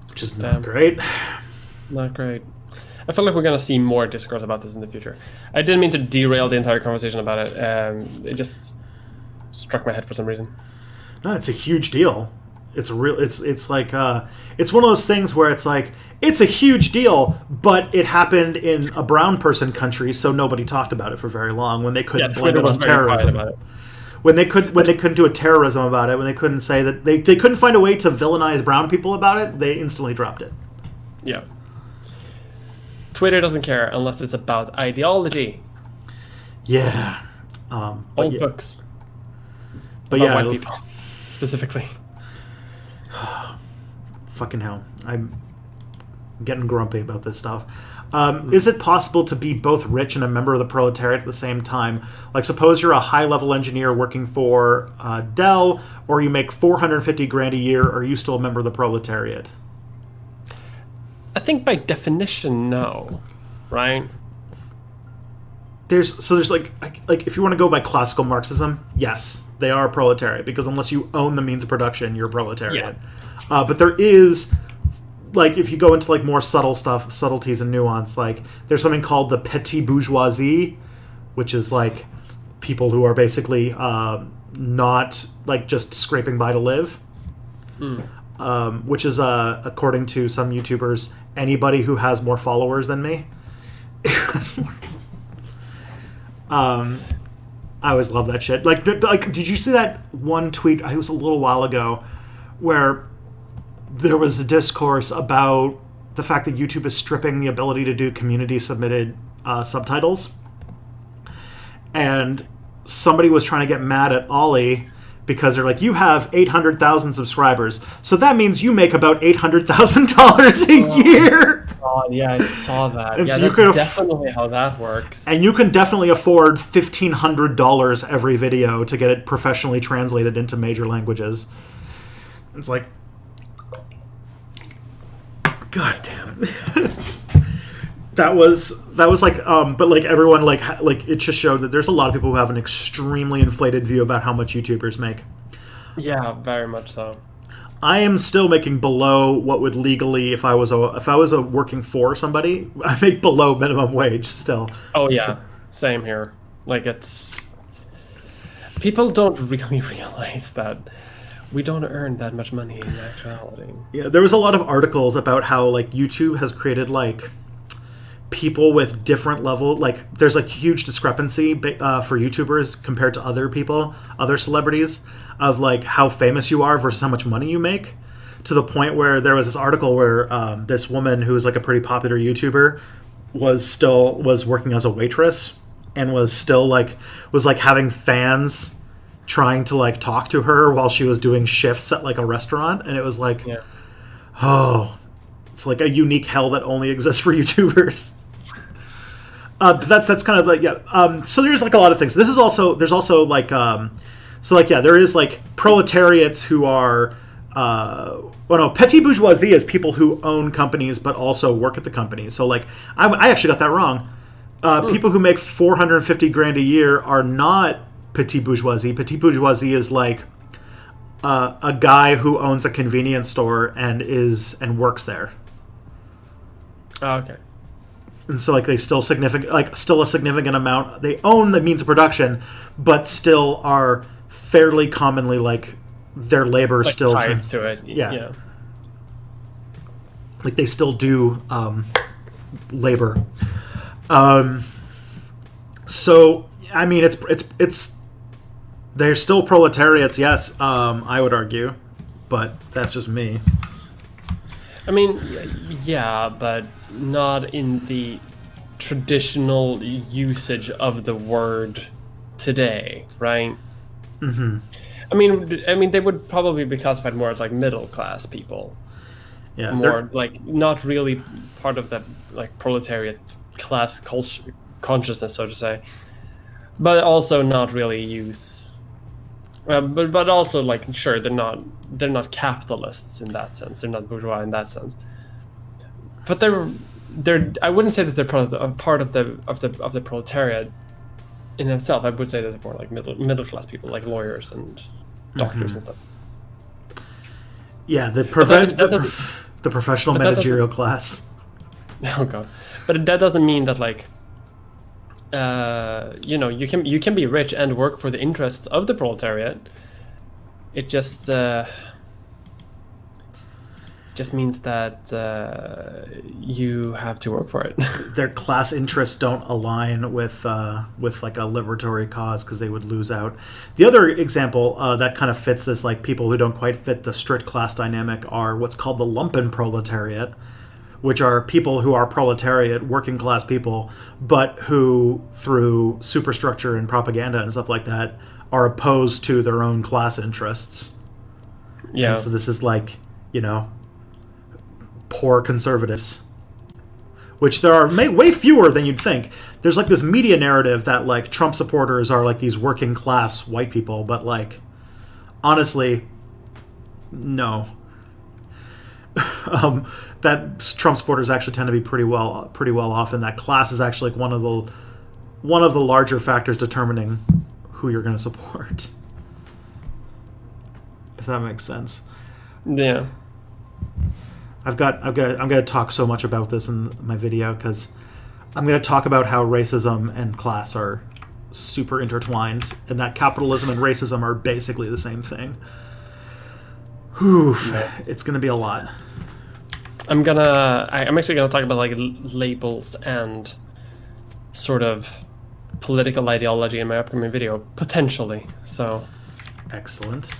which is not great. Not great. I feel like we're going to see more discourse about this in the future. I didn't mean to derail the entire conversation about it. It just struck my head for some reason. No, it's a huge deal. It's like it's one of those things where it's like it's a huge deal, but it happened in a brown person country, so nobody talked about it for very long when they couldn't blame it on terrorism. About it. When they couldn't do a terrorism about it, when they couldn't say that they couldn't find a way to villainize brown people about it, they instantly dropped it. Yeah. Twitter doesn't care unless it's about ideology. Yeah. Old books. But about white people, specifically. Fucking hell. I'm getting grumpy about this stuff. Is it possible to be both rich and a member of the proletariat at the same time? Like, suppose you're a high-level engineer working for Dell, or you make $450,000 a year, are you still a member of the proletariat? I think by definition, no. Right? There's like if you want to go by classical Marxism, yes, they are a proletariat, because unless you own the means of production, you're a proletariat. Yeah. But there is, like, if you go into like more subtleties and nuance, like there's something called the petit bourgeoisie, which is like people who are basically not like just scraping by to live. Which is, according to some YouTubers, anybody who has more followers than me. I always love that shit. Like, did you see that one tweet? It was a little while ago, where there was a discourse about the fact that YouTube is stripping the ability to do community-submitted subtitles, and somebody was trying to get mad at Ollie because they're like, you have 800,000 subscribers, so that means you make about $800,000 a year. Oh, yeah, I saw that. And yeah, so that's definitely how that works. And you can definitely afford $1,500 every video to get it professionally translated into major languages. It's like, God damn. that was like, but like everyone like it just showed that there's a lot of people who have an extremely inflated view about how much YouTubers make. Yeah, very much so. I am still making below what would legally, if I was a working for somebody, I make below minimum wage still. Oh yeah, same here. Like it's people don't really realize that we don't earn that much money in actuality. Yeah, there was a lot of articles about how like YouTube has created like people with different level, like there's like huge discrepancy for YouTubers compared to other people, other celebrities, of like how famous you are versus how much money you make, to the point where there was this article where this woman who was like a pretty popular YouTuber was working as a waitress and was having fans trying to like talk to her while she was doing shifts at like a restaurant, and it was like, Yeah. oh, it's like a unique hell that only exists for YouTubers. But that's kind of like, yeah. So there's like a lot of things. There's also like so like, yeah, there is like proletariats who are petit bourgeoisie is people who own companies but also work at the company. So like I actually got that wrong. People who make 450 grand a year are not petit bourgeoisie. Petit bourgeoisie is like a guy who owns a convenience store and works there. Oh, okay. And so like they still a significant amount, they own the means of production, but still are fairly commonly like their labor Like still tied to it. Yeah. Like they still do labor. So I mean it's they're still proletariats, yes, I would argue, but that's just me. I mean, yeah, but not in the traditional usage of the word today, right? Mm-hmm. I mean, they would probably be classified more as like middle class people. Yeah, More like not really part of the like proletariat class culture consciousness, so to say, but also not really use. But also like sure they're not capitalists in that sense. They're not bourgeois in that sense. But they're I wouldn't say that they're part of the proletariat in itself. I would say that they're more like middle class people, like lawyers and doctors and stuff. Yeah, the professional managerial class. Oh god, but that doesn't mean that like you can be rich and work for the interests of the proletariat. It just means that you have to work for it. Their class interests don't align with like a liberatory cause because they would lose out. The other example that kind of fits this, like people who don't quite fit the strict class dynamic, are what's called the lumpen proletariat, which are people who are proletariat, working class people, but who, through superstructure and propaganda and stuff like that, are opposed to their own class interests. Yeah. And so this is like, poor conservatives, which there are way fewer than you'd think. There's like this media narrative that like Trump supporters are like these working class white people, but like, honestly, no. That Trump supporters actually tend to be pretty well off, and that class is actually like one of the larger factors determining who you're going to support. If that makes sense. Yeah. I'm going to talk so much about this in my video because I'm going to talk about how racism and class are super intertwined, and that capitalism and racism are basically the same thing. Whew, it's going to be a lot. I'm actually gonna talk about like labels and sort of political ideology in my upcoming video, potentially. So, excellent.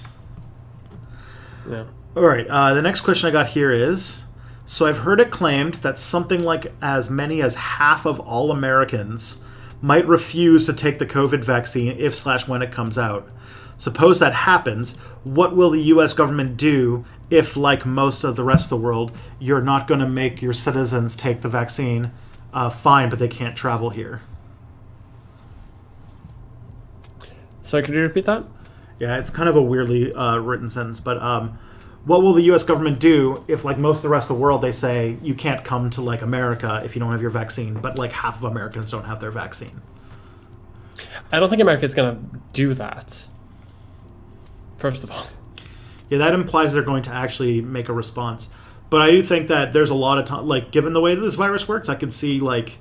Yeah. All right. The next question I got here is: so I've heard it claimed that something like as many as half of all Americans might refuse to take the COVID vaccine if/when it comes out. Suppose that happens, what will the U.S. government do if, like most of the rest of the world, you're not going to make your citizens take the vaccine? Fine, but they can't travel here. So could you repeat that? Yeah, it's kind of a weirdly written sentence, but what will the U.S. government do if, like, most of the rest of the world, they say you can't come to, like, America if you don't have your vaccine, but, like, half of Americans don't have their vaccine? I don't think America's going to do that, first of all. Yeah, that implies they're going to actually make a response. But I do think that there's a lot of time, like, given the way that this virus works, I can see, like,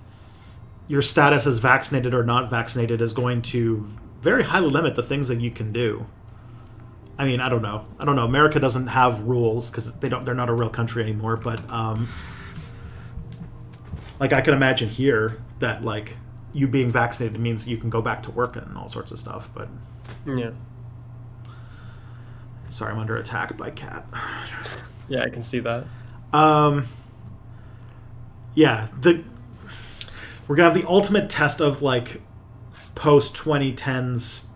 your status as vaccinated or not vaccinated is going to very highly limit the things that you can do. I mean, I don't know. America doesn't have rules because they're not a real country anymore. But like, I can imagine here that, like, you being vaccinated means you can go back to work and all sorts of stuff. But yeah. Sorry, I'm under attack by Cat. Yeah, I can see that. Yeah, we're gonna have the ultimate test of, like, post 2010s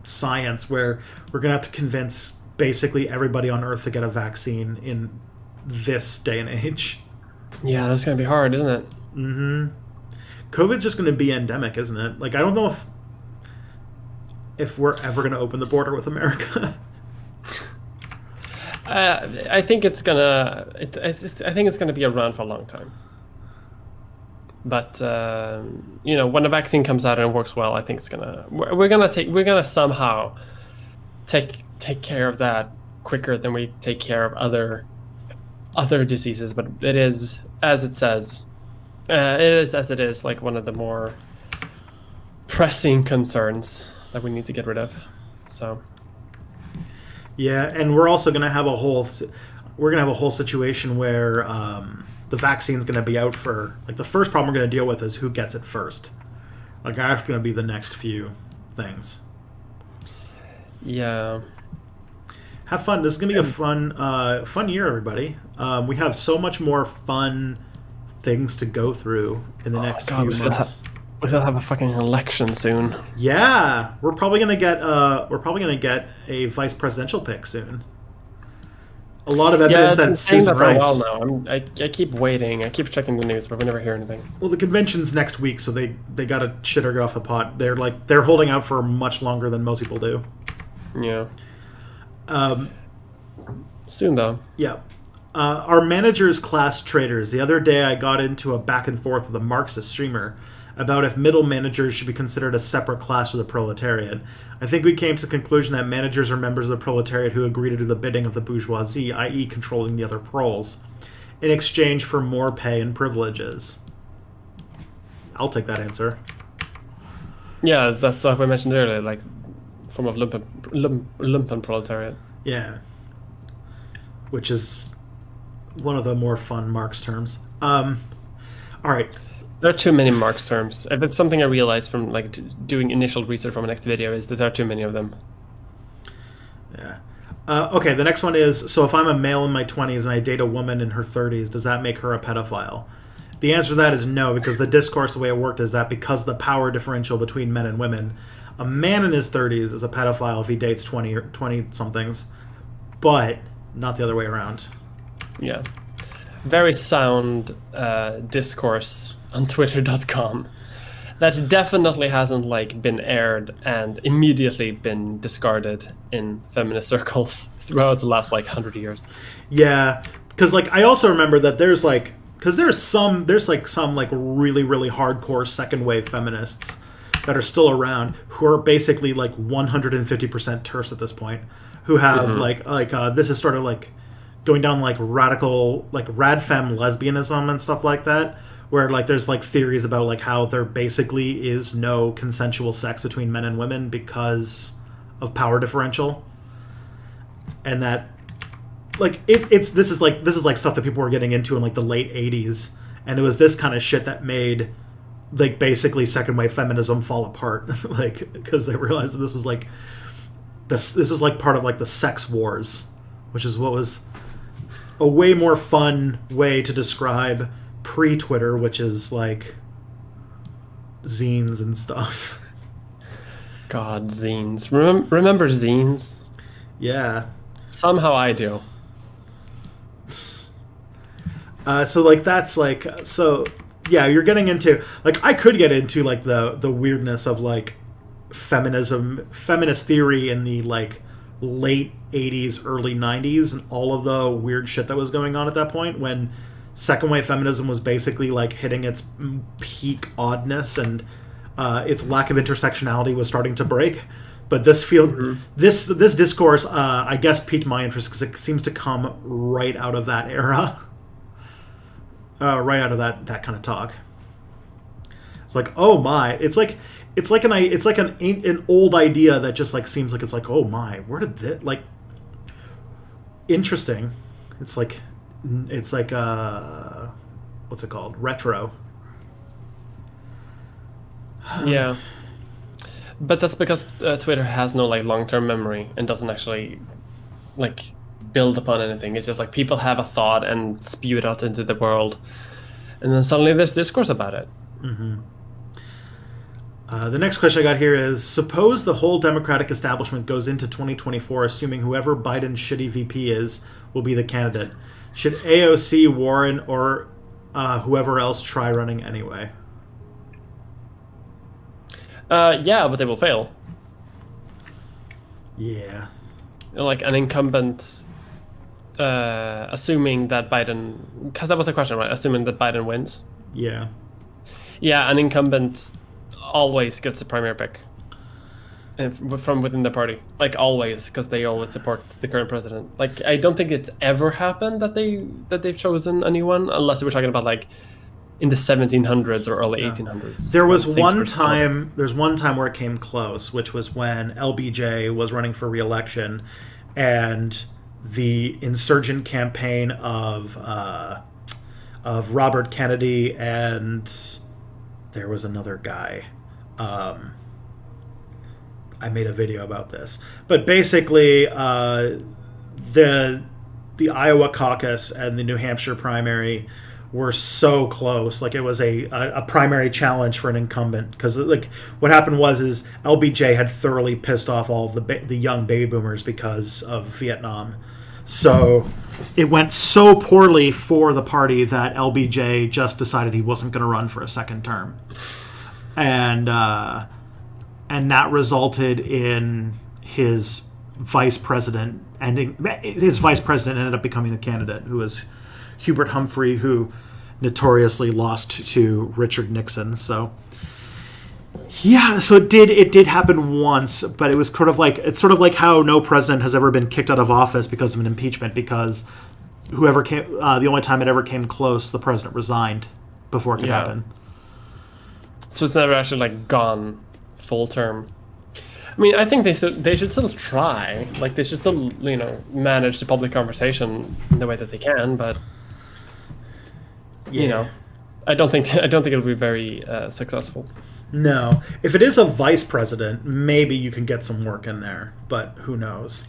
science, where we're gonna have to convince basically everybody on Earth to get a vaccine in this day and age. Yeah, that's gonna be hard, isn't it? Mm-hmm. COVID's just gonna be endemic, isn't it? Like, I don't know if we're ever gonna open the border with America. I think it's gonna. I think it's gonna be around for a long time. But when the vaccine comes out and it works well, I think it's gonna. We're gonna somehow take care of that quicker than we take care of other diseases. But it is as it says. It is like one of the more pressing concerns that we need to get rid of. So. Yeah, and we're also going to have a whole situation where the vaccine's going to be out for, like, the first problem we're going to deal with is who gets it first. Like, that's going to be the next few things. Yeah. Have fun. This is going to be a fun year, everybody. We have so much more fun things to go through in the next few months. We're gonna have a fucking election soon. Yeah, we're probably gonna get a vice presidential pick soon. A lot of evidence that Susan Rice. For a while now. I keep waiting. I keep checking the news, but we never hear anything. Well, the convention's next week, so they got to shit or get off the pot. They're holding out for much longer than most people do. Yeah. Soon though. Yeah. Our managers class traitors. The other day, I got into a back and forth with a Marxist streamer about if middle managers should be considered a separate class of the proletariat. I think we came to the conclusion that managers are members of the proletariat who agree to do the bidding of the bourgeoisie, i.e. controlling the other proles, in exchange for more pay and privileges. I'll take that answer. Yeah, that's what I mentioned earlier, like, form of lumpen proletariat. Yeah. Which is one of the more fun Marx terms. All right. There are too many Marx terms. If it's something I realized from, like, doing initial research for my next video, is that there are too many of them. Yeah. Okay, the next one is, so if I'm a male in my 20s and I date a woman in her 30s, does that make her a pedophile? The answer to that is no, because the discourse, the way it worked, is that because the power differential between men and women, a man in his 30s is a pedophile if he dates 20-somethings, but not the other way around. Yeah. Very sound discourse on twitter.com that definitely hasn't, like, been aired and immediately been discarded in feminist circles throughout the last, like, 100 years. Yeah, because, like, I also remember that there's some really, really hardcore second wave feminists that are still around who are basically, like, 150% TERFs at this point, who have this is sort of, like, going down, like, radical, like, radfem lesbianism and stuff like that, where, like, there's, like, theories about, like, how there basically is no consensual sex between men and women because of power differential, and that, like, this is like stuff that people were getting into in, like, the late 80s, and it was this kind of shit that made, like, basically second wave feminism fall apart, like, because they realized that this was like part of, like, the sex wars, which is what was a way more fun way to describe pre-Twitter, which is, like, zines and stuff. God, zines. Remember zines? Yeah. Somehow I do. So, like, that's, like, so, yeah, you're getting into, like, I could get into, like, the weirdness of, like, feminist theory in the, like, late 80s, early 90s, and all of the weird shit that was going on at that point when second wave feminism was basically like hitting its peak oddness, and its lack of intersectionality was starting to break. But this field, this discourse, I guess, piqued my interest because it seems to come right out of that era, right out of that kind of talk. It's like, oh my, it's like an old idea that just like seems like it's like, oh my, where did this, like, interesting. It's like what's it called? Retro. Yeah. But that's because Twitter has no like long-term memory and doesn't actually like build upon anything. It's just like people have a thought and spew it out into the world, and then suddenly there's discourse about it. Mm-hmm. The next question I got here is: suppose the whole Democratic establishment goes into 2024 assuming whoever Biden's shitty VP is will be the candidate. Should AOC, Warren, or whoever else try running anyway? Yeah, but they will fail. Yeah. Like an incumbent, assuming that Biden... Because that was the question, right? Assuming that Biden wins. Yeah. Yeah, an incumbent always gets the primary pick. From within the party. Like, always, because they always support the current president. Like, I don't think it's ever happened that they've chosen anyone, unless we're talking about, like, in the 1700s or early 1800s. There was one time. There's one time where it came close, which was when LBJ was running for re-election, and the insurgent campaign of Robert Kennedy and there was another guy. I made a video about this, but basically, the Iowa caucus and the New Hampshire primary were so close. Like, it was a primary challenge for an incumbent, because like what happened is LBJ had thoroughly pissed off all the young baby boomers because of Vietnam. So it went so poorly for the party that LBJ just decided he wasn't going to run for a second term, and that resulted in his vice president ended up becoming the candidate, who was Hubert Humphrey, who notoriously lost to Richard Nixon. So yeah, so it did happen once, but it's sort of like how no president has ever been kicked out of office because of an impeachment, because whoever came, the only time it ever came close, the president resigned before it could happen. So it's never actually like gone full term. I mean, I think they should still try. Like, they should still, manage the public conversation in the way that they can. But I don't think it'll be very successful. No, if it is a vice president, maybe you can get some work in there. But who knows?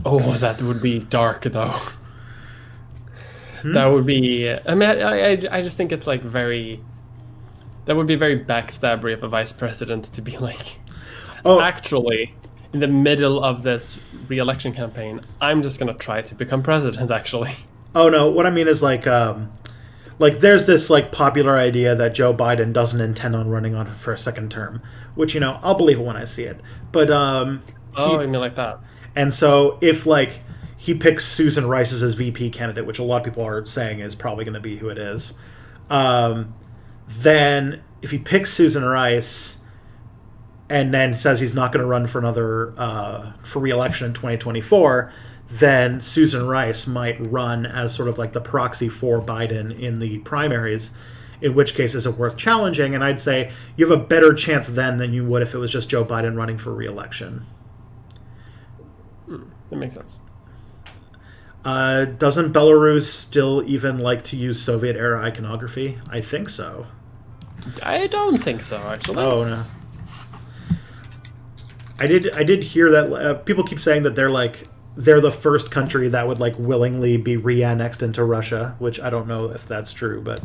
Oh, that would be dark, though. That would be. I mean, I just think it's like very. That would be very backstabbery of a vice president to be like. Oh. Actually, in the middle of this re-election campaign, I'm just going to try to become president, actually. Oh, no. What I mean is, like there's this, like, popular idea that Joe Biden doesn't intend on running on for a second term, which, I'll believe it when I see it. But, you mean like that? And so if, like, he picks Susan Rice as his VP candidate, which a lot of people are saying is probably going to be who it is, then if he picks Susan Rice and then says he's not going to run for for re-election in 2024, then Susan Rice might run as sort of like the proxy for Biden in the primaries, in which case is it worth challenging? And I'd say you have a better chance then than you would if it was just Joe Biden running for re-election. That makes sense. Doesn't Belarus still even like to use Soviet-era iconography? I think so. I don't think so, actually. Oh, no. I did hear that people keep saying that they're the first country that would like willingly be re-annexed into Russia, which I don't know if that's true, but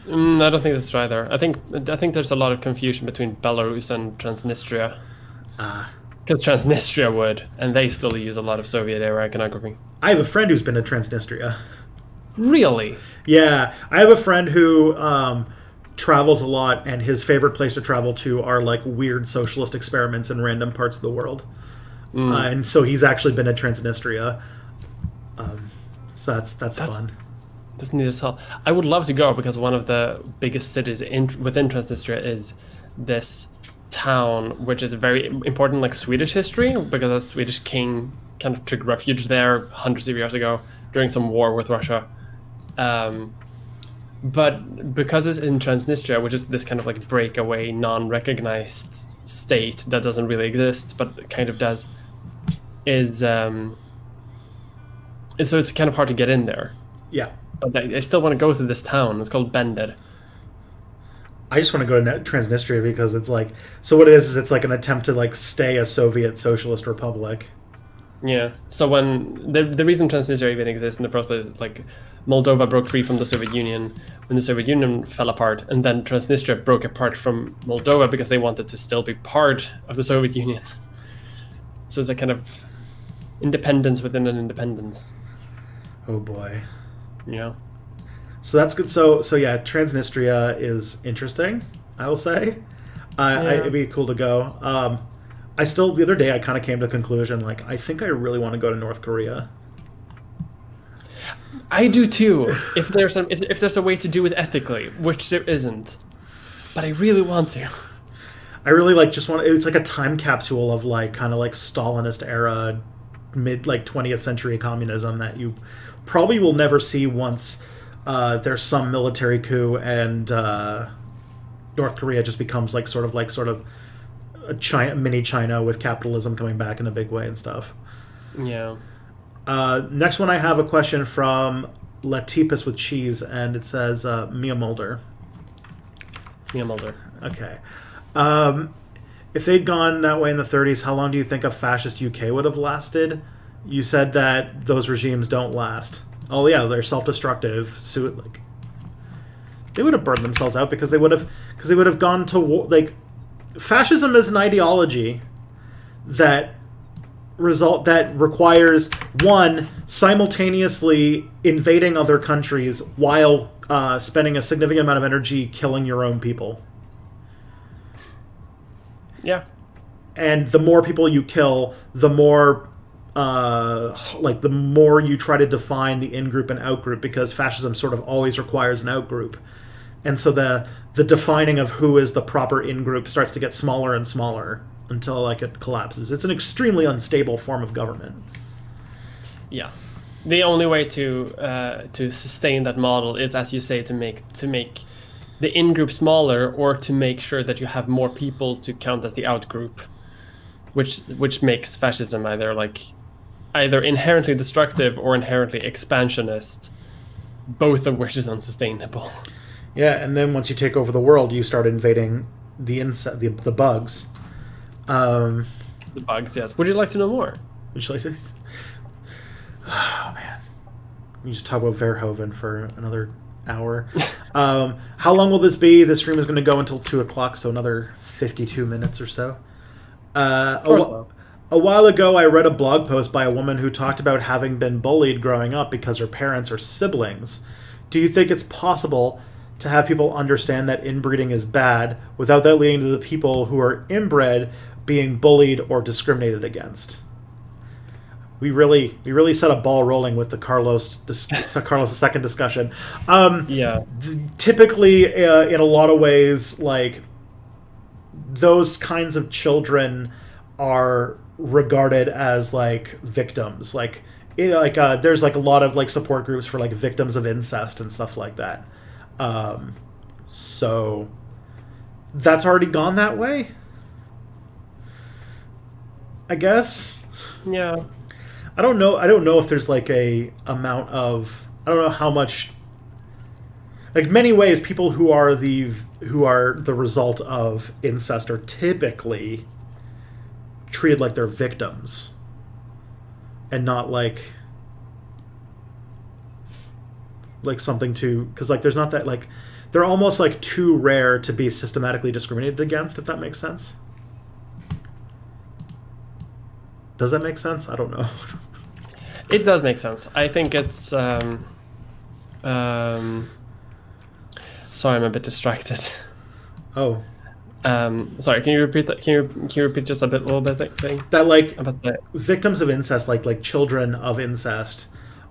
I don't think that's true either. I think there's a lot of confusion between Belarus and Transnistria. Because Transnistria would, and they still use a lot of Soviet-era iconography. I have a friend who's been to Transnistria. Really? Yeah, I have a friend who travels a lot, and his favorite place to travel to are like weird socialist experiments in random parts of the world. and so he's actually been at Transnistria. So that's fun. That's neat as hell. I would love to go because one of the biggest cities within Transnistria is this town, which is very important, like Swedish history, because a Swedish king kind of took refuge there hundreds of years ago during some war with Russia. But because it's in Transnistria, which is this kind of like breakaway, non-recognized state that doesn't really exist, but kind of does, and so it's kind of hard to get in there. Yeah. But I still want to go to this town. It's called Bender. I just want to go to Transnistria because it's like, so what it is it's like an attempt to like stay a Soviet socialist republic. Yeah. So when the reason Transnistria even exists in the first place is like Moldova broke free from the Soviet Union when the Soviet Union fell apart, and then Transnistria broke apart from Moldova because they wanted to still be part of the Soviet Union. So it's a kind of independence within an independence. Oh boy. Yeah. So that's good. So yeah, Transnistria is interesting, I will say. It'd be cool to go. The other day I kind of came to the conclusion, like, I think I really want to go to North Korea. I do too. If there's a way to do it ethically, which there isn't, but I really want to. I really just want. It's like a time capsule of like kind of like Stalinist era, mid 20th century communism that you probably will never see once there's some military coup and North Korea just becomes sort of a mini China with capitalism coming back in a big way and stuff. Yeah. Next one, I have a question from Latipus with cheese, and it says Mia Mulder. Mia Mulder. Okay. If they'd gone that way in the 30s, how long do you think a fascist UK would have lasted? You said that those regimes don't last. Oh yeah, they're self-destructive. They would have burned themselves out because they would have gone to war. Fascism is an ideology that requires one, simultaneously invading other countries while spending a significant amount of energy killing your own people. Yeah. And the more people you kill, the more the more you try to define the in-group and out-group, because fascism sort of always requires an out-group. And so the defining of who is the proper in-group starts to get smaller and smaller until it collapses. It's an extremely unstable form of government. Yeah. The only way to sustain that model is, as you say, to make the in-group smaller, or to make sure that you have more people to count as the out-group, which makes fascism either inherently destructive or inherently expansionist, both of which is unsustainable. Yeah, and then once you take over the world, you start invading the bugs. The bugs, yes. Would you like to know more? Would you like to? Oh man, we just talk about Verhoeven for another hour. How long will this be? The stream is going to go until 2:00, so another 52 minutes or so. A while ago, I read a blog post by a woman who talked about having been bullied growing up because her parents are siblings. Do you think it's possible to have people understand that inbreeding is bad without that leading to the people who are inbred being bullied or discriminated against? We really set a ball rolling with the Carlos II discussion. Yeah. Typically, in a lot of ways, those kinds of children are regarded as victims. There's a lot of support groups for victims of incest and stuff like that. So that's already gone that way, I guess. Yeah. I don't know if there's a amount of, I don't know how much, many ways people who are the result of incest are typically treated like they're victims and not something to, because there's not that they're almost too rare to be systematically discriminated against, if that makes sense. Does that make sense? I don't know. It does make sense. I think it's sorry, I'm a bit distracted. Oh. Sorry, can you repeat that? Can you repeat just a little bit thing That like about the? victims of incest, like children of incest,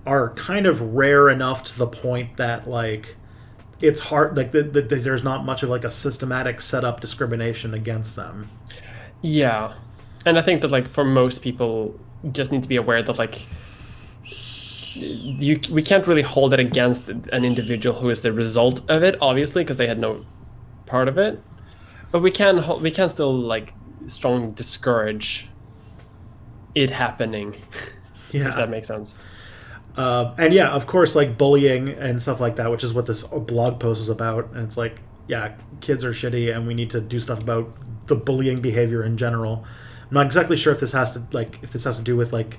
are kind of rare enough to the point that like it's hard, like there's not much of like a systematic setup discrimination against them. Yeah, and I think that like for most people, you just need to be aware that like we can't really hold it against an individual who is the result of it, obviously, because they had no part of it. But we can still like strongly discourage it happening, if Yeah. that makes sense. And yeah, of course, like bullying and stuff like that, which is what this blog post was about. And it's like, yeah, kids are shitty, and we need to do stuff about the bullying behavior in general. I'm not exactly sure if this has to do with like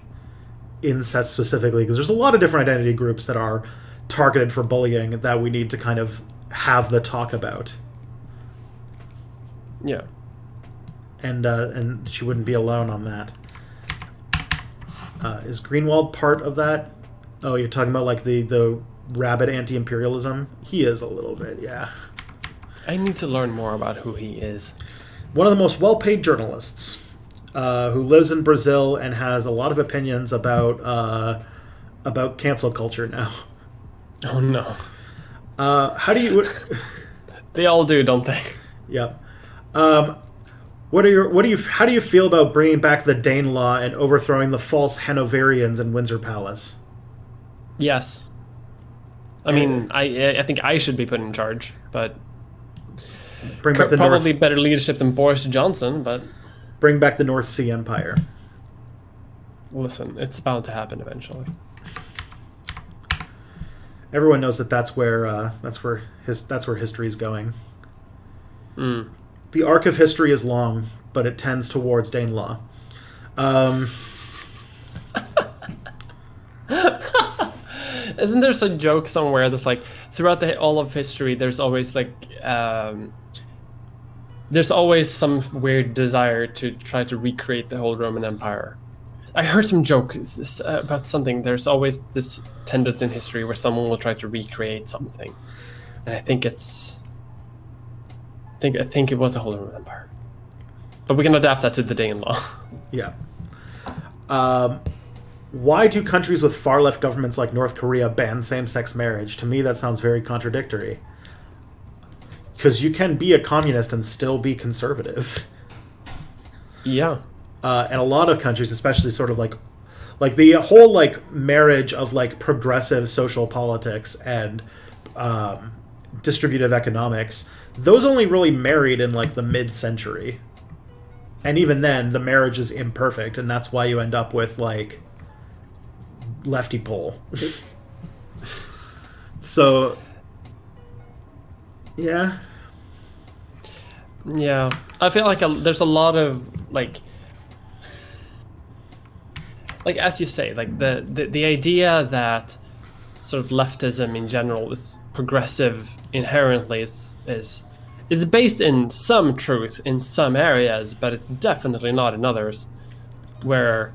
incest specifically, because there's a lot of different identity groups that are targeted for bullying that we need to kind of have the talk about. Yeah. And she wouldn't be alone on that. Is Greenwald part of that? Oh, you're talking about like the rabid anti-imperialism? He is a little bit, yeah. I need to learn more about who he is. One of the most well-paid journalists who lives in Brazil and has a lot of opinions about cancel culture now. Oh no. How do you? They all do, don't they? Yep. How do you feel about bringing back the Danelaw and overthrowing the false Hanoverians in Windsor Palace? Yes. I mean, I think I should be put in charge, but Bring back the probably better leadership than Boris Johnson. But bring back the North Sea Empire. listen, it's bound to happen eventually. Everyone knows that's where history is going. Mm. The arc of history is long, but it tends towards Danelaw. Isn't there some joke somewhere that's like throughout all of history, there's always like there's always some weird desire to try to recreate the whole Roman Empire. I heard some joke about something. There's always this tendency in history where someone will try to recreate something, and I think it was the whole Roman Empire. But we can adapt that to the Danelaw. Yeah. Why do countries with far left governments like North Korea ban same-sex marriage? To me, that sounds very contradictory. Because you can be a communist and still be conservative. Yeah. And a lot of countries, especially sort of like the whole like marriage of like progressive social politics and distributive economics, those only really married in like the mid-century. And even then, the marriage is imperfect, and that's why you end up with like lefty pole. So, yeah. Yeah. I feel like there's a lot of like as you say, like the idea that sort of leftism in general is progressive inherently is based in some truth in some areas, but it's definitely not in others, where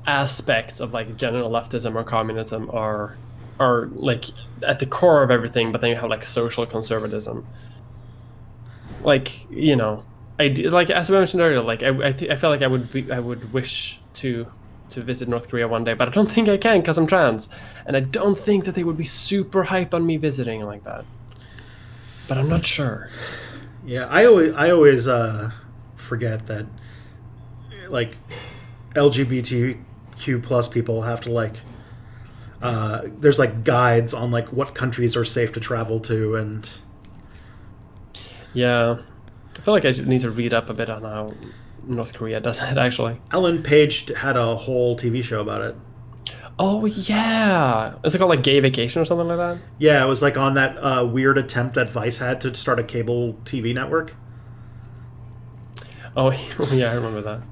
aspects of like general leftism or communism are like at the core of everything, but then you have like social conservatism. Like, you know, like as I mentioned earlier, like I feel like I would wish to visit North Korea one day, but I don't think I can because I'm trans, and I don't think that they would be super hype on me visiting like that. But I'm not sure. Yeah, I always forget that like LGBTQ plus people have to like there's like guides on like what countries are safe to travel to, and yeah, I feel like I need to read up a bit on how North Korea does it actually. Ellen Page had a whole TV show about it. Oh yeah, is it called like Gay Vacation or something like that? Yeah, it was like on that weird attempt that Vice had to start a cable TV network. Oh yeah, I remember that.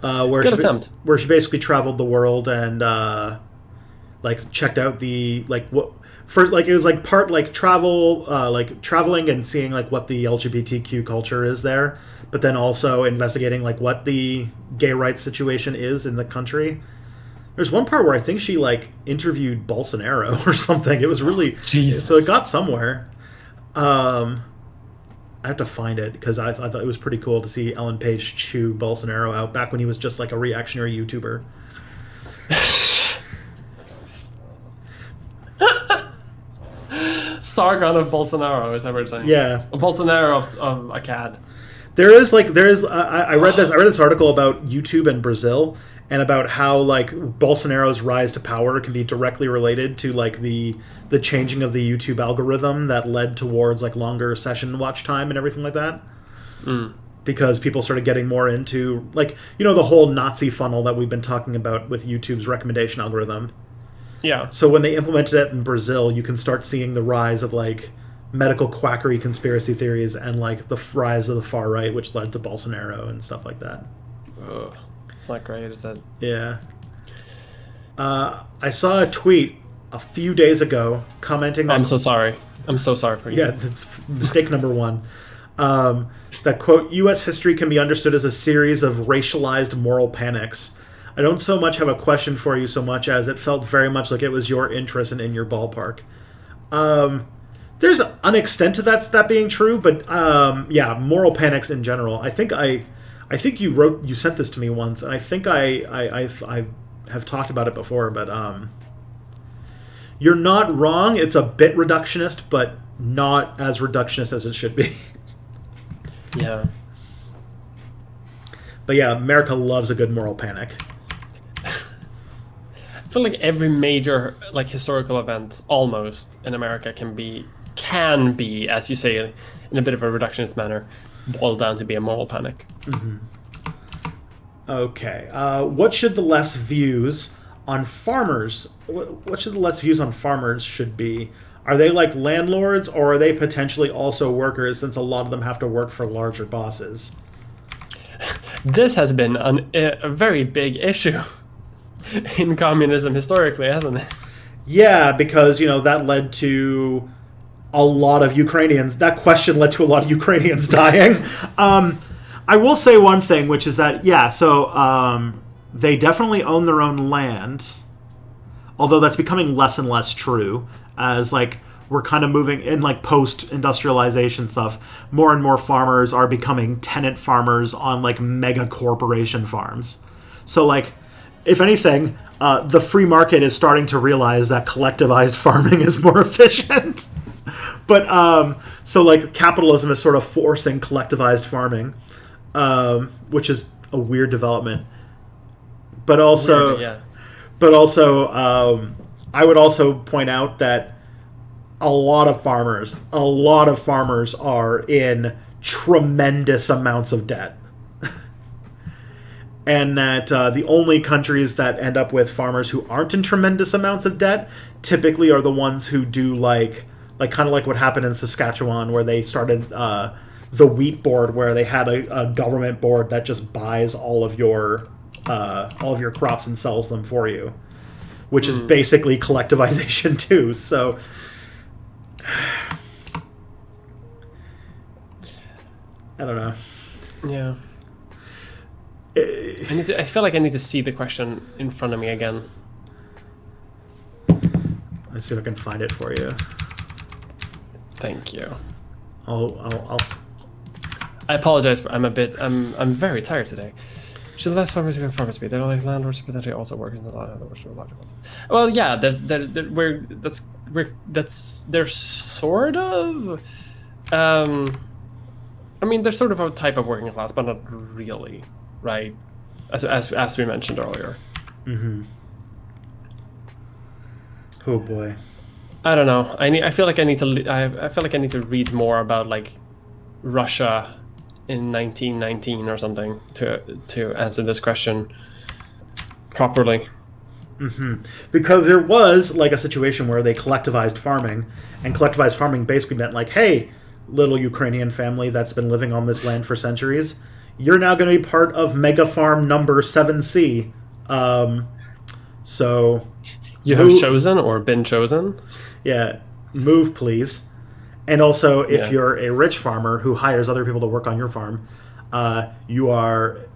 Good attempt. Where she basically traveled the world and like checked out the like what for like it was like part like travel like traveling and seeing like what the LGBTQ culture is there, but then also investigating like what the gay rights situation is in the country. There's one part where I think she like interviewed Bolsonaro or something. It was really Jesus. So it got somewhere. I I have to find it because I thought it was pretty cool to see Ellen Page chew Bolsonaro out back when he was just like a reactionary YouTuber. Sargon of Bolsonaro, is that what you're saying? Yeah. A Bolsonaro of a cad. I read this article about YouTube and Brazil, and about how like Bolsonaro's rise to power can be directly related to like the changing of the YouTube algorithm that led towards like longer session watch time and everything like that. Because people started getting more into like, you know, the whole Nazi funnel that we've been talking about with YouTube's recommendation algorithm. Yeah. So when they implemented it in Brazil, you can start seeing the rise of like medical quackery conspiracy theories and like the rise of the far right, which led to Bolsonaro and stuff like that. Ugh. It's not great, is it? Yeah. I saw a tweet a few days ago commenting that... I'm so sorry. I'm so sorry for you. Yeah, that's mistake number one. That, quote, U.S. history can be understood as a series of racialized moral panics. I don't so much have a question for you so much as it felt very much like it was your interest and in your ballpark. There's an extent to that being true, but yeah, moral panics in general. I think you sent this to me once, and I think I have talked about it before, but you're not wrong. It's a bit reductionist, but not as reductionist as it should be. Yeah. But yeah, America loves a good moral panic. I feel like every major like historical event almost in America can be, as you say, in a bit of a reductionist manner, boiled down to be a moral panic. Mm-hmm. Okay. What should the left's views on farmers? What should the left's views on farmers should be? Are they like landlords, or are they potentially also workers, since a lot of them have to work for larger bosses? This has been a very big issue in communism historically, hasn't it? Yeah, because, you know, that led to a lot of Ukrainians. That question led to a lot of Ukrainians dying. I will say one thing, which is that, yeah, so they definitely own their own land, although that's becoming less and less true as, like, we're kind of moving in, like, post-industrialization stuff. More and more farmers are becoming tenant farmers on, like, mega corporation farms. So, like, if anything, the free market is starting to realize that collectivized farming is more efficient. But, so, like, capitalism is sort of forcing collectivized farming, which is a weird development. But also, I would also point out that a lot of farmers are in tremendous amounts of debt. And that the only countries that end up with farmers who aren't in tremendous amounts of debt typically are the ones who do like kind of like what happened in Saskatchewan, where they started the wheat board, where they had a government board that just buys all of your crops and sells them for you, which is basically collectivization too. So I don't know. Yeah. I feel like I need to see the question in front of me again. Let's see if I can find it for you. Thank you. I'll I apologize for I'm very tired today. Should the less farmers even farmers be? They're like landlords, but they also work in a lot of other logical. Well, yeah, they're sort of. I mean, they're sort of a type of working class, but not really, right? As we mentioned earlier. Mm-hmm. Oh boy. I don't know. I feel like I need to read more about like Russia in 1919 or something to answer this question properly. Mm-hmm. Because there was like a situation where they collectivized farming, and collectivized farming basically meant like, hey, little Ukrainian family that's been living on this land for centuries, you're now going to be part of mega farm number 7C. So you have chosen or been chosen. Yeah, move please. And also, if you're a rich farmer who hires other people to work on your farm, you are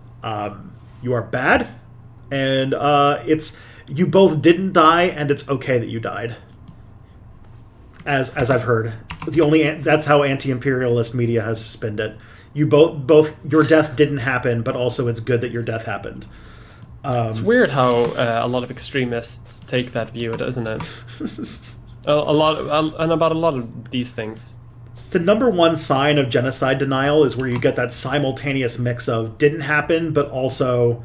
bad, and you both didn't die, and it's okay that you died. as I've heard. That's how anti-imperialist media has spinned it. You both your death didn't happen, but also it's good that your death happened. It's weird how a lot of extremists take that view, isn't it? And about a lot of these things. It's the number one sign of genocide denial is where you get that simultaneous mix of didn't happen, but also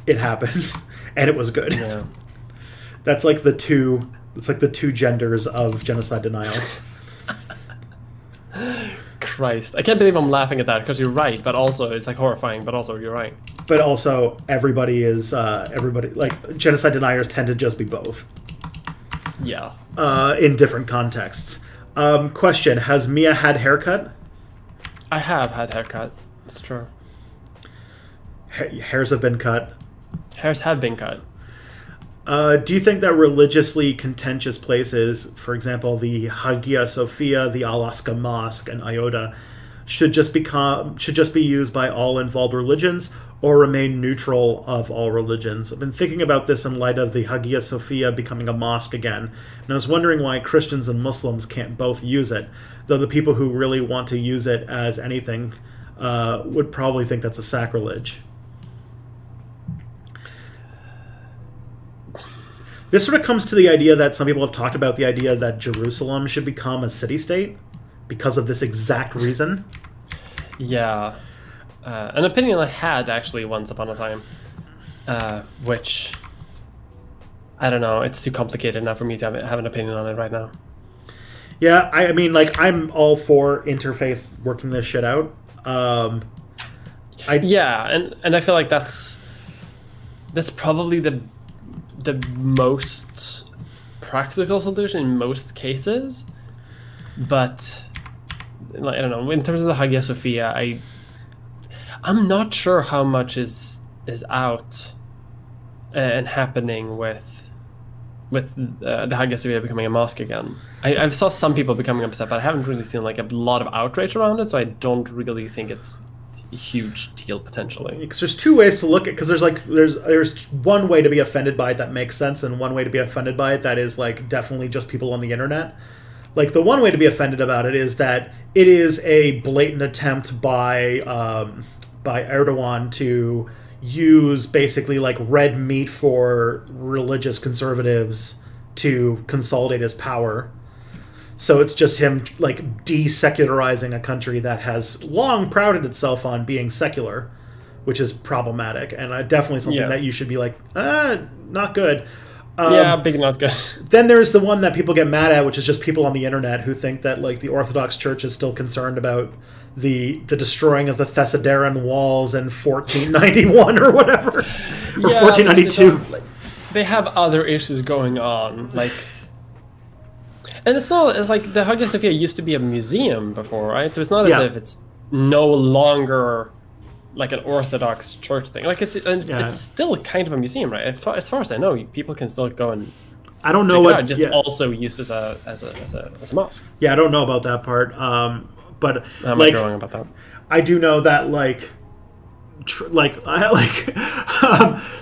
it happened, and it was good. Yeah. That's like the two. It's like the two genders of genocide denial. Christ, I can't believe I'm laughing at that because you're right, but also it's like horrifying, but also you're right. But also everybody like genocide deniers tend to just be both. Yeah. In different contexts. Question: has Mia had haircut? I have had haircut. It's true. Hairs have been cut. Hairs have been cut. Do you think that religiously contentious places, for example, the Hagia Sophia, the Al-Aqsa Mosque, and Iota, should just be used by all involved religions, or remain neutral of all religions? I've been thinking about this in light of the Hagia Sophia becoming a mosque again, and I was wondering why Christians and Muslims can't both use it, though the people who really want to use it as anything would probably think that's a sacrilege. This sort of comes to the idea that some people have talked about, the idea that Jerusalem should become a city-state because of this exact reason. Yeah. An opinion I had, actually, once upon a time, which, I don't know, it's too complicated now for me to have an opinion on it right now. Yeah, I mean, like, I'm all for interfaith working this shit out. Yeah, and I feel like that's probably the most practical solution in most cases, but I don't know, in terms of the Hagia Sophia, I'm not sure how much is out and happening with the Hagia Sophia becoming a mosque again. I saw some people becoming upset, but I haven't really seen like a lot of outrage around it, so I don't really think it's a huge deal potentially. Because there's two ways to look at, because there's one way to be offended by it that makes sense, and one way to be offended by it that is like definitely just people on the internet. Like, the one way to be offended about it is that it is a blatant attempt by Erdogan to use basically like red meat for religious conservatives to consolidate his power. So it's just him like desecularizing a country that has long prided itself on being secular, which is problematic, and definitely something that you should be like, not good. Big not good. Then there's the one that people get mad at, which is just people on the internet who think that like the Orthodox Church is still concerned about the destroying of the Thessalonian walls in 1491 or whatever, or 1492. They have other issues going on, like. And it's like the Hagia Sophia used to be a museum before, right? So it's not as if it's no longer like an Orthodox church thing. Like it's still kind of a museum, right? As far as I know, people can still go and I don't know what also used as a mosque. Yeah, I don't know about that part. But I might be wrong about that. I do know that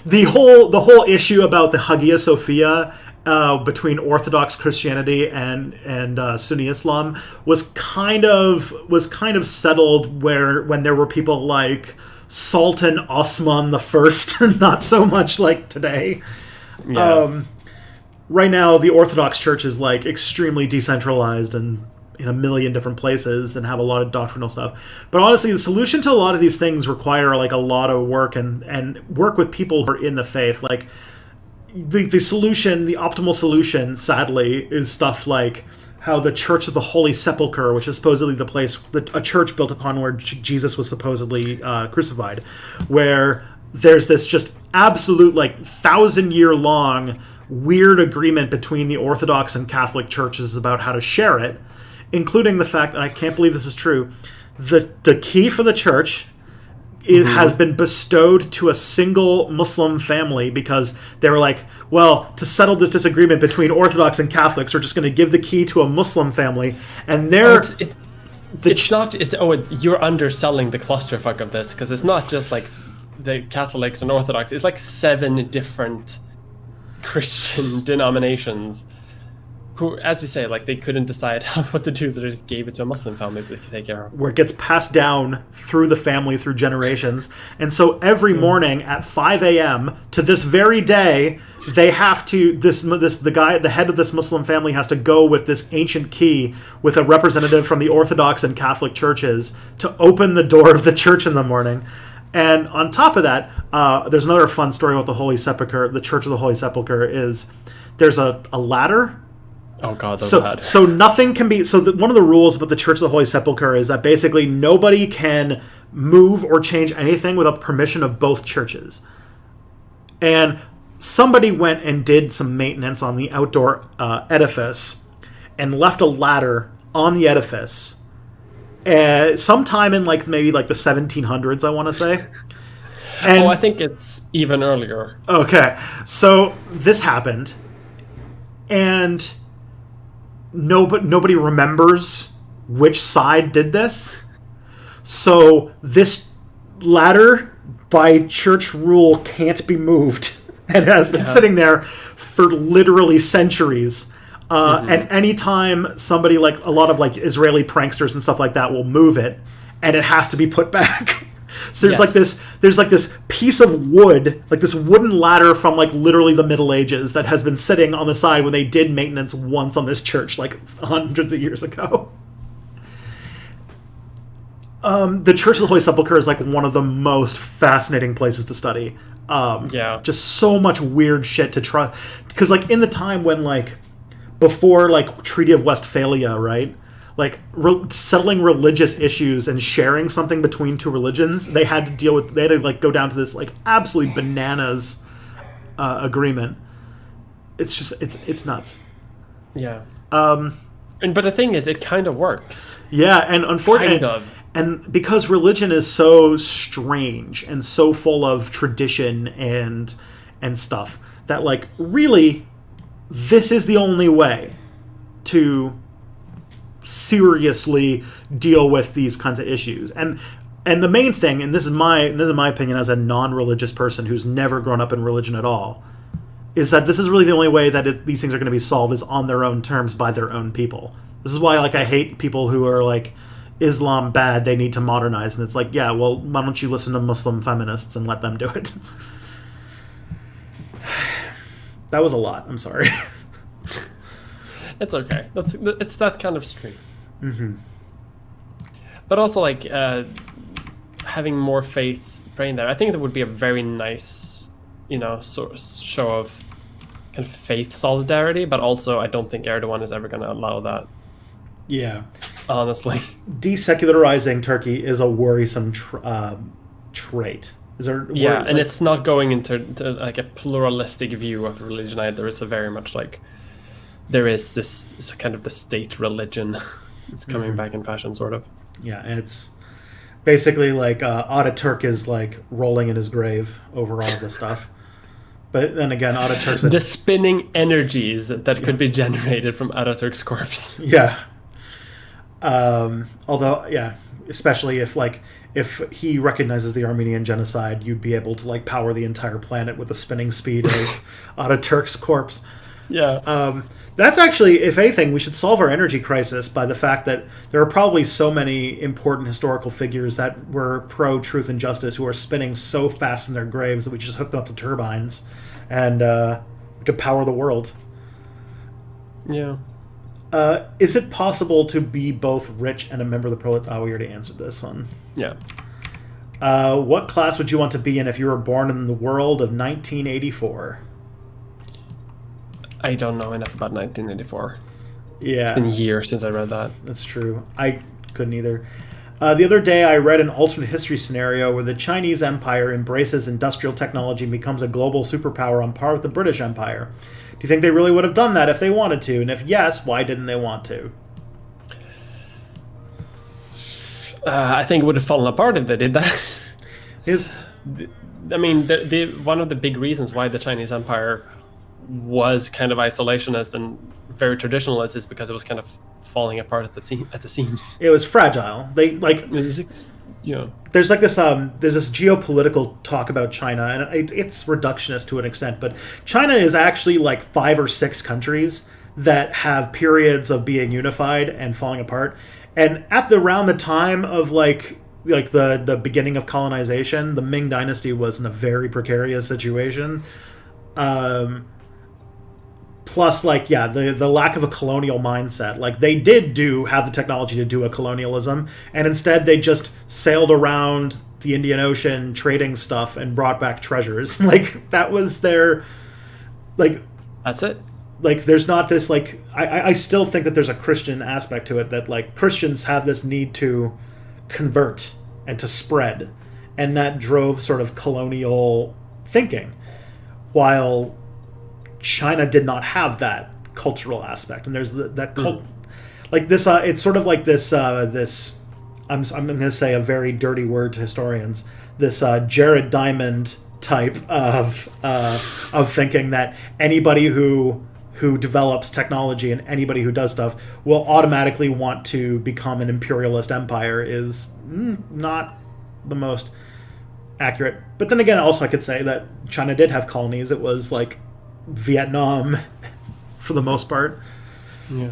the whole issue about the Hagia Sophia. Between Orthodox Christianity and Sunni Islam was kind of settled when there were people like Sultan Osman I, not so much like today. Yeah. Right now, the Orthodox Church is like extremely decentralized and in a million different places and have a lot of doctrinal stuff. But honestly, the solution to a lot of these things require like a lot of work and work with people who are in the faith. Like, the solution, the optimal solution, sadly, is stuff like how the Church of the Holy Sepulchre, which is supposedly the place, a church built upon where Jesus was supposedly crucified, where there's this just absolute 1,000-year-long weird agreement between the Orthodox and Catholic churches about how to share it, including the fact, and I can't believe this is true, the key for the church it has been bestowed to a single Muslim family because they were like, well, to settle this disagreement between Orthodox and Catholics, we're just going to give the key to a Muslim family, and they're... you're underselling the clusterfuck of this, because it's not just like the Catholics and Orthodox. It's like 7 different Christian denominations who, as you say, like they couldn't decide what to do, so they just gave it to a Muslim family to take care of. Where it gets passed down through the family, through generations. And so every morning at 5 a.m. to this very day, they have to, the head of this Muslim family has to go with this ancient key with a representative from the Orthodox and Catholic churches to open the door of the church in the morning. And on top of that, there's another fun story about the Holy Sepulchre, the Church of the Holy Sepulchre, is there's a ladder. Oh God, so nothing can be. So one of the rules about the Church of the Holy Sepulchre is that basically nobody can move or change anything without permission of both churches. And somebody went and did some maintenance on the outdoor edifice and left a ladder on the edifice. Sometime in maybe the 1700s, I want to say. And, I think it's even earlier. Okay, so this happened, and nobody remembers which side did this. So this ladder, by church rule, can't be moved, and has been sitting there for literally centuries. And anytime somebody, a lot of Israeli pranksters and stuff like that, will move it, and it has to be put back. So there's this piece of wood, this wooden ladder from literally the Middle Ages that has been sitting on the side when they did maintenance once on this church hundreds of years ago. The Church of the Holy Sepulchre is one of the most fascinating places to study. Just so much weird shit to try, because in the time when before Treaty of Westphalia, right? Settling religious issues and sharing something between two religions, they had to go down to this absolutely bananas agreement. It's just it's nuts. Yeah. But the thing is, it kind of works. Yeah, and unfortunately, and because religion is so strange and so full of tradition and stuff, that really, this is the only way to seriously deal with these kinds of issues. And the main thing, and this is my opinion as a non-religious person who's never grown up in religion at all, is that this is really the only way that these things are going to be solved, is on their own terms by their own people. This is why I hate people who are Islam bad, they need to modernize, and it's yeah, well, why don't you listen to Muslim feminists and let them do it? That was a lot. I'm sorry. It's okay. It's that kind of stream. Mm-hmm. But also, having more faith praying there, I think that would be a very nice, sort of show of kind of faith solidarity. But also, I don't think Erdogan is ever going to allow that. Yeah. Honestly. Desecularizing Turkey is a worrisome trait. And it's not going into a pluralistic view of religion either. It's a very much there is this kind of the state religion. It's coming back in fashion, sort of. Yeah, it's basically Ataturk is rolling in his grave over all of this stuff. But then again, Ataturk's the spinning energies that could be generated from Ataturk's corpse. Yeah. Although, yeah, especially if he recognizes the Armenian genocide, you'd be able to power the entire planet with the spinning speed of Ataturk's corpse. Yeah. That's actually, if anything, we should solve our energy crisis by the fact that there are probably so many important historical figures that were pro-truth and justice who are spinning so fast in their graves that we just hooked up to turbines and we could power the world. Yeah. Is it possible to be both rich and a member of the proletariat? Oh, we already answered this one. Yeah. What class would you want to be in if you were born in the world of 1984? I don't know enough about 1984. Yeah. It's been years since I read that. That's true. I couldn't either. The other day I read an alternate history scenario where the Chinese Empire embraces industrial technology and becomes a global superpower on par with the British Empire. Do you think they really would have done that if they wanted to? And if yes, why didn't they want to? I think it would have fallen apart if they did that. I mean, one of the big reasons why the Chinese Empire was kind of isolationist and very traditionalist is because it was kind of falling apart at the seams. It was fragile. They there's this geopolitical talk about China, and it's reductionist to an extent, but China is actually 5 or 6 countries that have periods of being unified and falling apart. And at around the time of like the beginning of colonization, the Ming Dynasty was in a very precarious situation. Plus, like, yeah, the lack of a colonial mindset. Like, they did have the technology to do a colonialism, and instead they just sailed around the Indian Ocean trading stuff and brought back treasures. Like, that was their, like... That's it. Like, there's not this, like... I still think that there's a Christian aspect to it, that, like, Christians have this need to convert and to spread, and that drove sort of colonial thinking, while China did not have that cultural aspect. And there's that like this it's sort of like this I'm going to say a very dirty word to historians, this Jared Diamond type of thinking, that anybody who develops technology and anybody who does stuff will automatically want to become an imperialist empire is not the most accurate. But then again, also I could say that China did have colonies. It was like Vietnam for the most part. Yeah.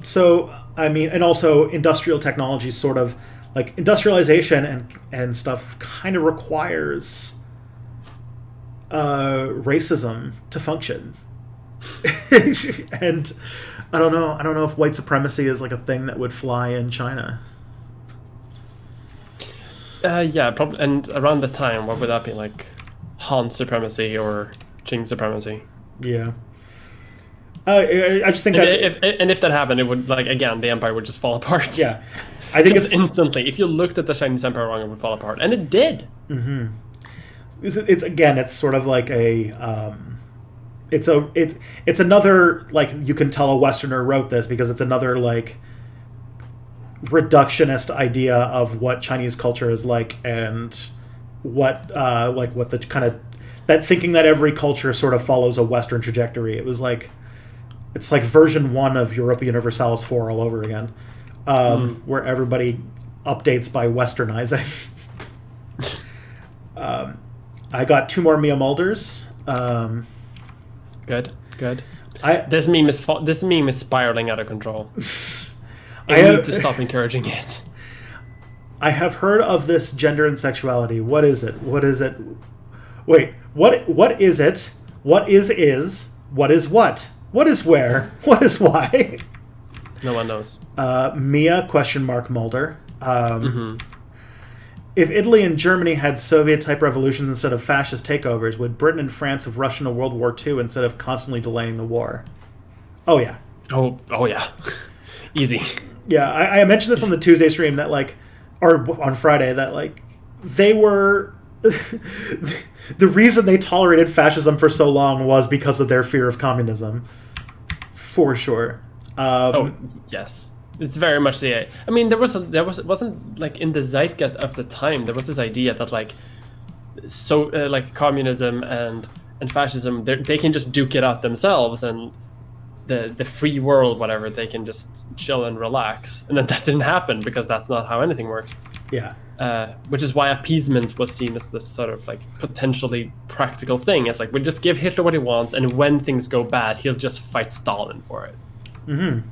So, I mean, and also industrial technology, sort of like industrialization and stuff kind of requires racism to function. And I don't know if white supremacy is like a thing that would fly in China. Yeah, probably. And around the time, what would that be, like Han supremacy or Qing supremacy? Yeah. I just think if that happened, it would, like, again, the empire would just fall apart. Yeah, I think it's instantly. If you looked at the Chinese empire wrong, it would fall apart, and it did. Mm-hmm. It's sort of like a it's another, like, you can tell a Westerner wrote this because it's another, like, reductionist idea of what Chinese culture is like, and what the kind of, that thinking that every culture sort of follows a Western trajectory. It was like, it's like version 1 of Europa Universalis 4 all over again, where everybody updates by westernizing. I got 2 more Mia Mulders. Good. This meme is spiraling out of control. I need to stop encouraging it. I have heard of this gender and sexuality. What is it? Wait, what is it? What is? What is what? What is where? What is why? No one knows. Mia ? Mulder. If Italy and Germany had Soviet-type revolutions instead of fascist takeovers, would Britain and France have rushed into World War II instead of constantly delaying the war? Oh, yeah. Oh yeah. Easy. Yeah, I mentioned this on the Tuesday stream, that, like, or on Friday, that, like, they were... the reason they tolerated fascism for so long was because of their fear of communism. For sure. Yes. It's very much the... I mean, it wasn't, like, in the zeitgeist of the time, there was this idea that, like, like, communism and fascism, they can just duke it out themselves, and the free world, whatever, they can just chill and relax. And then that didn't happen, because that's not how anything works. Yeah. Which is why appeasement was seen as this sort of, like, potentially practical thing. It's like, we just give Hitler what he wants, and when things go bad, he'll just fight Stalin for it. Mm-hmm.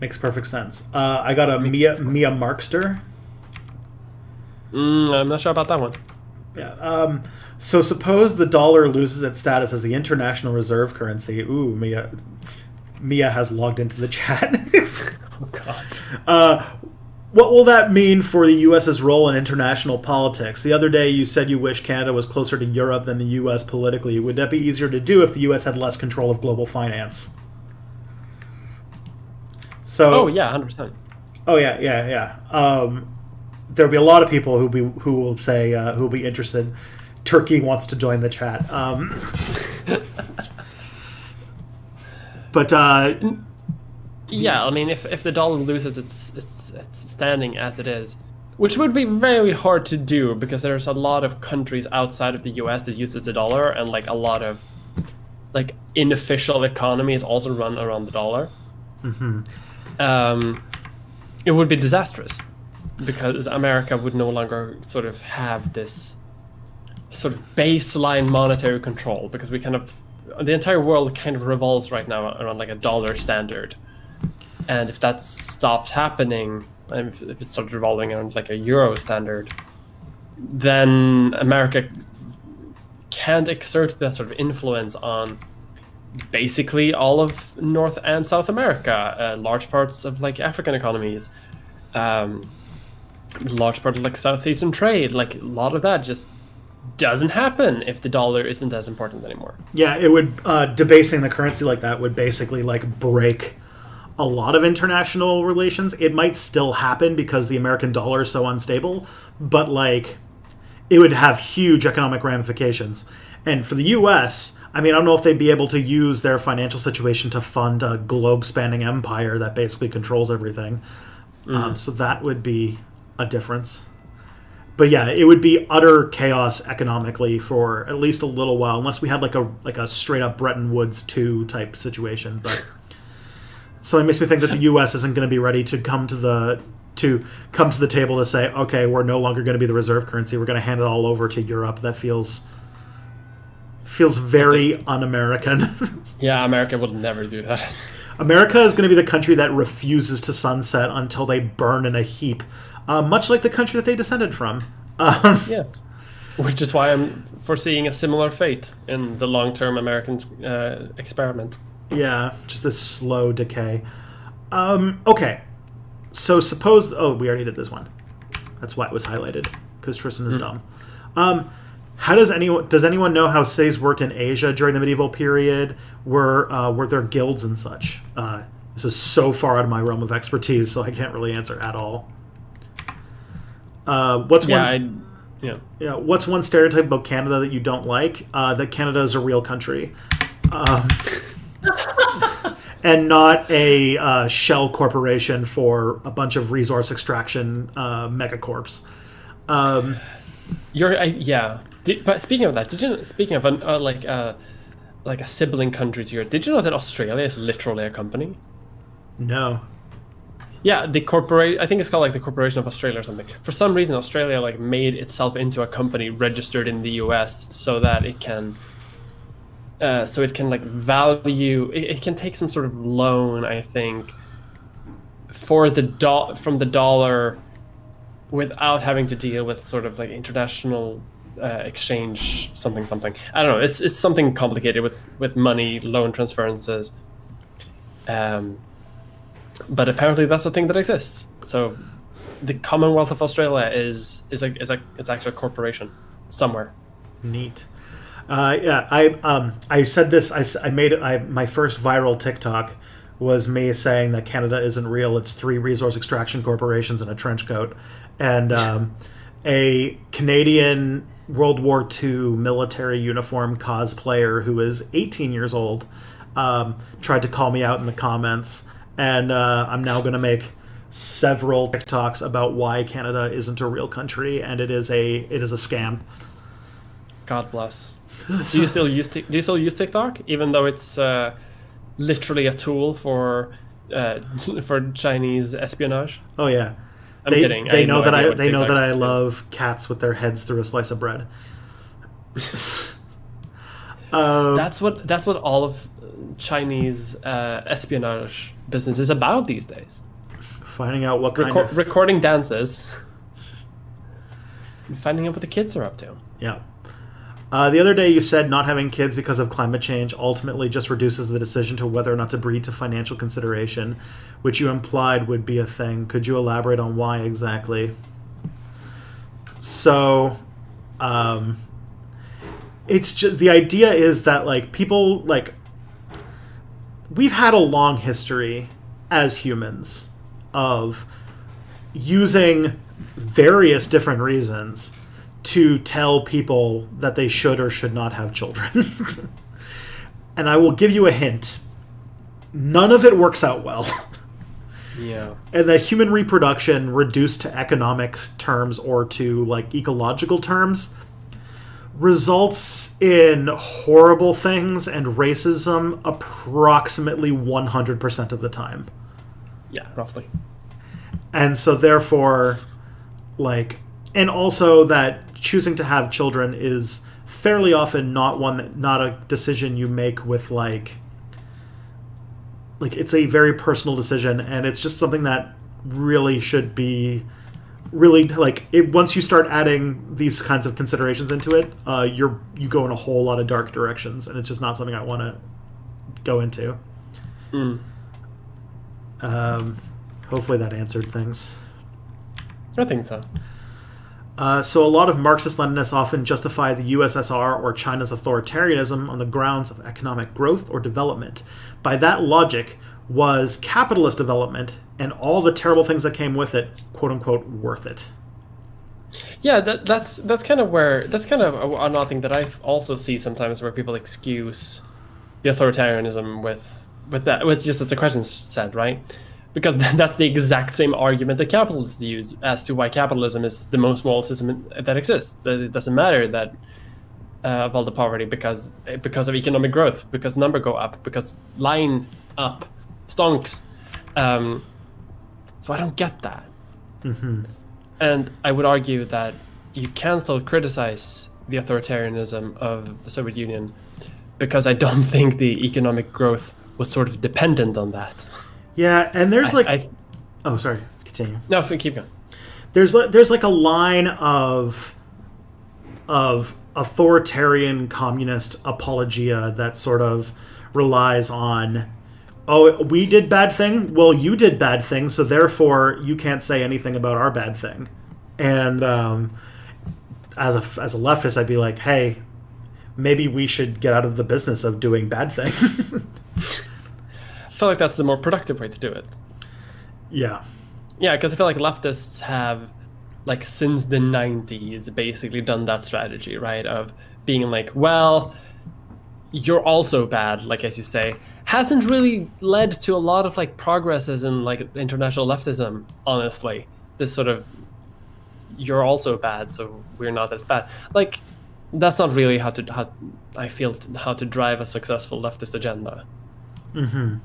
Makes perfect sense. I got a Mia Markster. I'm not sure about that one. Yeah. So suppose the dollar loses its status as the international reserve currency. Ooh, Mia has logged into the chat. Oh, God. What will that mean for the U.S.'s role in international politics? The other day you said you wish Canada was closer to Europe than the U.S. politically. Would that be easier to do if the U.S. had less control of global finance? So, yeah, 100%. Oh yeah. There'll be a lot of people who will say who will be interested. Turkey wants to join the chat. But yeah, I mean, if the dollar loses its standing as it is, which would be very hard to do, because there's a lot of countries outside of the U.S. that uses the dollar, and, like, a lot of, like, unofficial economies also run around the dollar. Mm-hmm. It would be disastrous, because America would no longer sort of have this sort of baseline monetary control, because we kind of the entire world kind of revolves right now around like a dollar standard, and if that stops happening, and if it starts revolving around like a euro standard, then America can't exert that sort of influence on basically all of North and South America, large parts of like African economies, large part of like Southeastern trade. Like a lot of that just doesn't happen if the dollar isn't as important anymore. Yeah, it would debasing the currency like that would basically like break a lot of international relations. It might still happen because the American dollar is so unstable, but like it would have huge economic ramifications. And for the US, I mean, I don't know if they'd be able to use their financial situation to fund a globe-spanning empire that basically controls everything. So that would be a difference. But yeah, it would be utter chaos economically for at least a little while, unless we had like a straight up Bretton Woods 2 type situation. But so it makes me think that the U.S. isn't going to be ready to come to the table to say, okay, we're no longer going to be the reserve currency. We're going to hand it all over to Europe. That feels very un-American. Yeah, America would never do that. America is going to be the country that refuses to sunset until they burn in a heap. Much like the country that they descended from. Yes. Which is why I'm foreseeing a similar fate in the long-term American experiment. Yeah, just this slow decay. Okay. So suppose... Oh, we already did this one. That's why it was highlighted, because Tristan is dumb. How does anyone know how cities worked in Asia during the medieval period? Were there guilds and such? This is so far out of my realm of expertise, so I can't really answer at all. What's one stereotype about Canada that you don't like? That Canada is a real country, and not a shell corporation for a bunch of resource extraction megacorps. But speaking of that, speaking of like a sibling country to yours, did you know that Australia is literally a company? No. Yeah, I think it's called like the Corporation of Australia or something. For some reason, Australia like made itself into a company registered in the US so that it can like value. It can take some sort of loan, I think, for from the dollar, without having to deal with sort of like international exchange something. I don't know. It's something complicated with money, loan transferences. But apparently that's a thing that exists. So the Commonwealth of Australia is actually a corporation somewhere. Neat. I said this. My first viral TikTok was me saying that Canada isn't real. It's 3 resource extraction corporations in a trench coat, and a Canadian World War II military uniform cosplayer who is 18 years old tried to call me out in the comments. And I'm now going to make several TikToks about why Canada isn't a real country, and it is a scam. God bless. Do you still use TikTok, even though it's literally a tool for Chinese espionage? Oh yeah, I'm kidding. They know that I love cats with their heads through a slice of bread. That's what all of Chinese espionage business is about these days. Finding out what kind of... recording dances and finding out what the kids are up to. Yeah. The other day you said not having kids because of climate change ultimately just reduces the decision to whether or not to breed to financial consideration, which you implied would be a thing. Could you elaborate on why exactly? So, it's just, the idea is that like people like... We've had a long history as humans of using various different reasons to tell people that they should or should not have children. And I will give you a hint. None of it works out well. Yeah. And that human reproduction reduced to economic terms or to like ecological terms results in horrible things and racism approximately 100% of the time. Yeah, roughly. And so therefore, like, and also that choosing to have children is fairly often not a decision you make with like it's a very personal decision, and it's just something that really should be really like it. Once you start adding these kinds of considerations into it, you go in a whole lot of dark directions, and it's just not something I want to go into. Hopefully that answered things. I think so. So a lot of Marxist-Leninists often justify the USSR or China's authoritarianism on the grounds of economic growth or development. By that logic, was capitalist development and all the terrible things that came with it, quote-unquote, worth it? Yeah, that's kind of another thing that I also see sometimes, where people excuse the authoritarianism with just as the question said, right? Because that's the exact same argument that capitalists use as to why capitalism is the most moral system that exists. It doesn't matter that of all the poverty because of economic growth, because number go up, because line up, stonks. So I don't get that. Mm-hmm. And I would argue that you can still criticize the authoritarianism of the Soviet Union, because I don't think the economic growth was sort of dependent on that. Yeah, and there's oh, sorry, continue. No, keep going. There's like a line of authoritarian communist apologia that sort of relies on, oh, we did bad thing, well, you did bad thing, so therefore you can't say anything about our bad thing. And as a leftist, I'd be like, hey, maybe we should get out of the business of doing bad thing. I feel like that's the more productive way to do it. Yeah, because I feel like leftists have, like, since the 90s basically done that strategy, right, of being like, well, you're also bad, like, as you say, hasn't really led to a lot of like progresses in like international leftism, honestly. This sort of, you're also bad, so we're not as bad, like, that's not really how to drive a successful leftist agenda. Mm-hmm.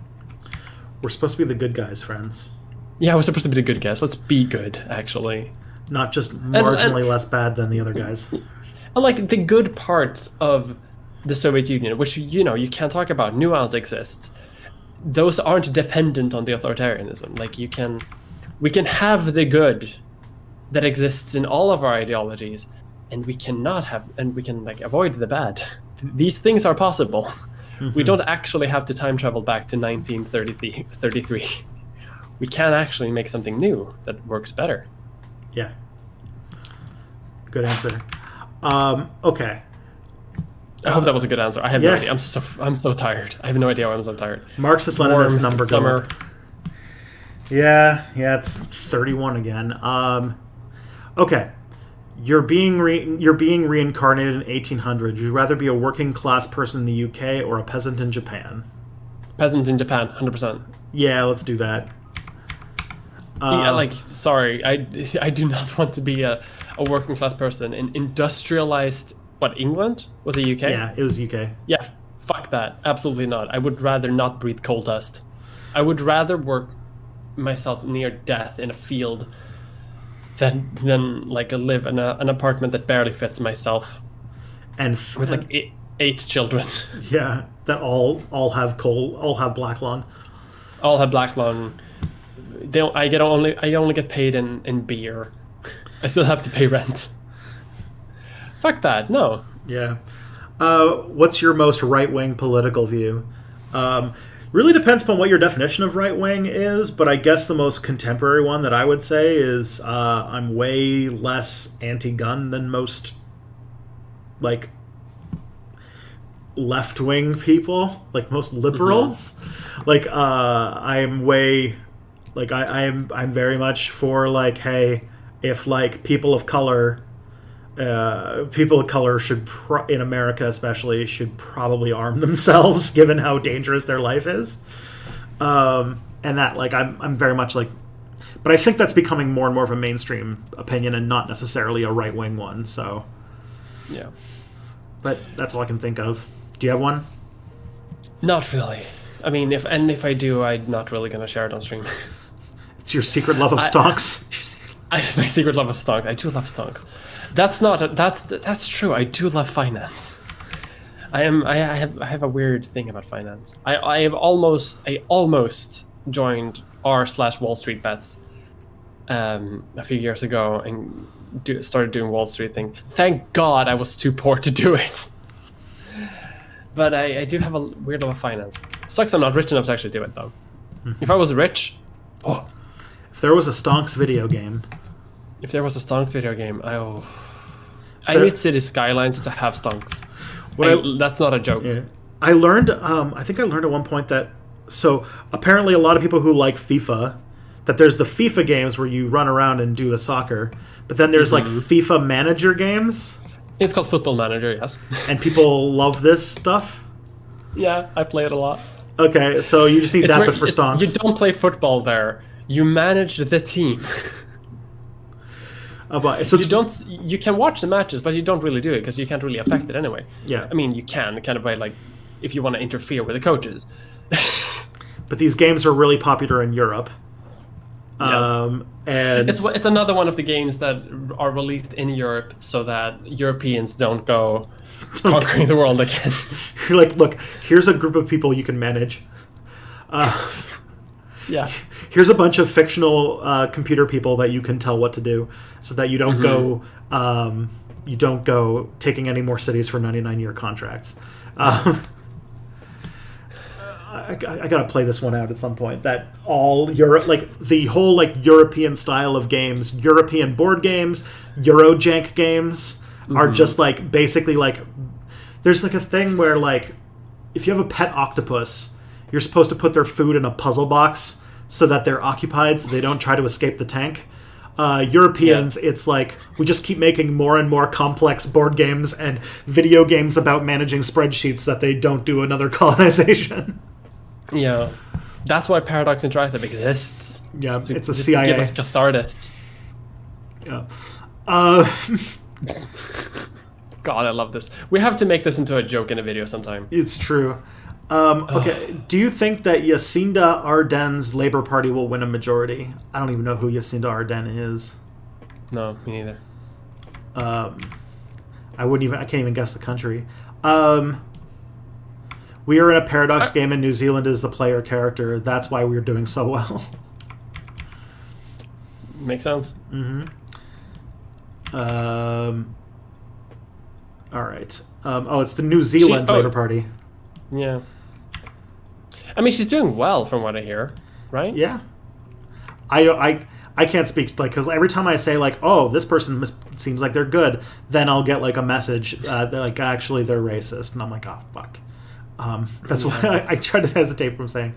We're supposed to be the good guys, friends. Yeah, we're supposed to be the good guys. Let's be good, actually. Not just marginally less bad than the other guys. And like the good parts of the Soviet Union, which, you can't talk about, nuance exists. Those aren't dependent on the authoritarianism. Like we can have the good that exists in all of our ideologies, and we can like avoid the bad. These things are possible. Mm-hmm. We don't actually have to time travel back to 1933. We can actually make something new that works better. Yeah. Good answer. Okay. I hope that was a good answer. I have no idea. I'm so tired. I have no idea why I'm so tired. Marxist-Leninist number go up. Yeah, it's 31 again. Okay. You're being reincarnated in 1800. Would you rather be a working class person in the UK or a peasant in Japan? Peasant in Japan, 100%. Yeah, let's do that. Sorry, I do not want to be a working class person in industrialized, England? Was it UK? Yeah, it was UK. Yeah, fuck that. Absolutely not. I would rather not breathe coal dust. I would rather work myself near death in a field than like live in an apartment that barely fits myself, and with like eight children. Yeah, that all have black lung. All have black lung. I only get paid in beer. I still have to pay rent. Fuck that. No. Yeah. What's your most right-wing political view? Really depends upon what your definition of right-wing is, but I guess the most contemporary one that I would say is I'm way less anti-gun than most, like, left-wing people, like most liberals. Mm-hmm. Like, I'm way, like, I'm very much for, like, hey, if, like, people of color should, in America especially, should probably arm themselves, given how dangerous their life is. And that, like, I'm very much like, but I think that's becoming more and more of a mainstream opinion and not necessarily a right-wing one. So, yeah. But that's all I can think of. Do you have one? Not really. I mean, if I do, I'm not really gonna share it on stream. It's your secret love of stocks. My secret love of stonks. I do love stonks. That's true. I do love finance. I have a weird thing about finance. I almost joined r/Wall Street Bets a few years ago and started doing Wall Street thing. Thank God I was too poor to do it. But I do have a weird love of finance. Sucks I'm not rich enough to actually do it though. Mm-hmm. If I was rich, if there was a stonks video game. If there was a stonks video game, I need City Skylines to have stonks. That's not a joke. Yeah. I learned, I think I learned at one point that, so apparently a lot of people who like FIFA, that there's the FIFA games where you run around and do a soccer, but then there's like FIFA manager games. It's called Football Manager, yes. And people love this stuff? Yeah, I play it a lot. Okay, so you just need that, but for stonks. You don't play football there. You manage the team. So you can watch the matches, but you don't really do it because you can't really affect it anyway. Yeah. I mean, you can kind of by like if you want to interfere with the coaches. But these games are really popular in Europe. Yes. And it's another one of the games that are released in Europe so that Europeans don't go conquering the world again. You're like, look, here's a group of people you can manage. Yeah. Here's a bunch of fictional computer people that you can tell what to do, so that you don't go taking any more cities for 99-year contracts. I gotta play this one out at some point. That all Europe, like the whole like European style of games, European board games, Eurojank games are just like basically like there's like a thing where like if you have a pet octopus, you're supposed to put their food in a puzzle box so that they're occupied, so they don't try to escape the tank. Europeans, it's like we just keep making more and more complex board games and video games about managing spreadsheets so that they don't do another colonization. Yeah, that's why Paradox Interactive exists. Yeah, so it's a CIA. Give us catharsis. Yeah. God, I love this. We have to make this into a joke in a video sometime. It's true. Okay, do you think that Jacinda Ardern's Labour Party will win a majority? I don't even know who Jacinda Ardern is. No, me neither. I can't even guess the country. We are in a Paradox game and New Zealand is the player character. That's why we're doing so well. Makes sense. Mm-hmm. All right. It's the New Zealand Labour Party. Yeah. I mean, she's doing well from what I hear, right? Yeah. I can't speak like because every time I say like, oh, this person seems like they're good, then I'll get like a message like actually they're racist, and I'm like, oh fuck. That's why I try to hesitate from saying.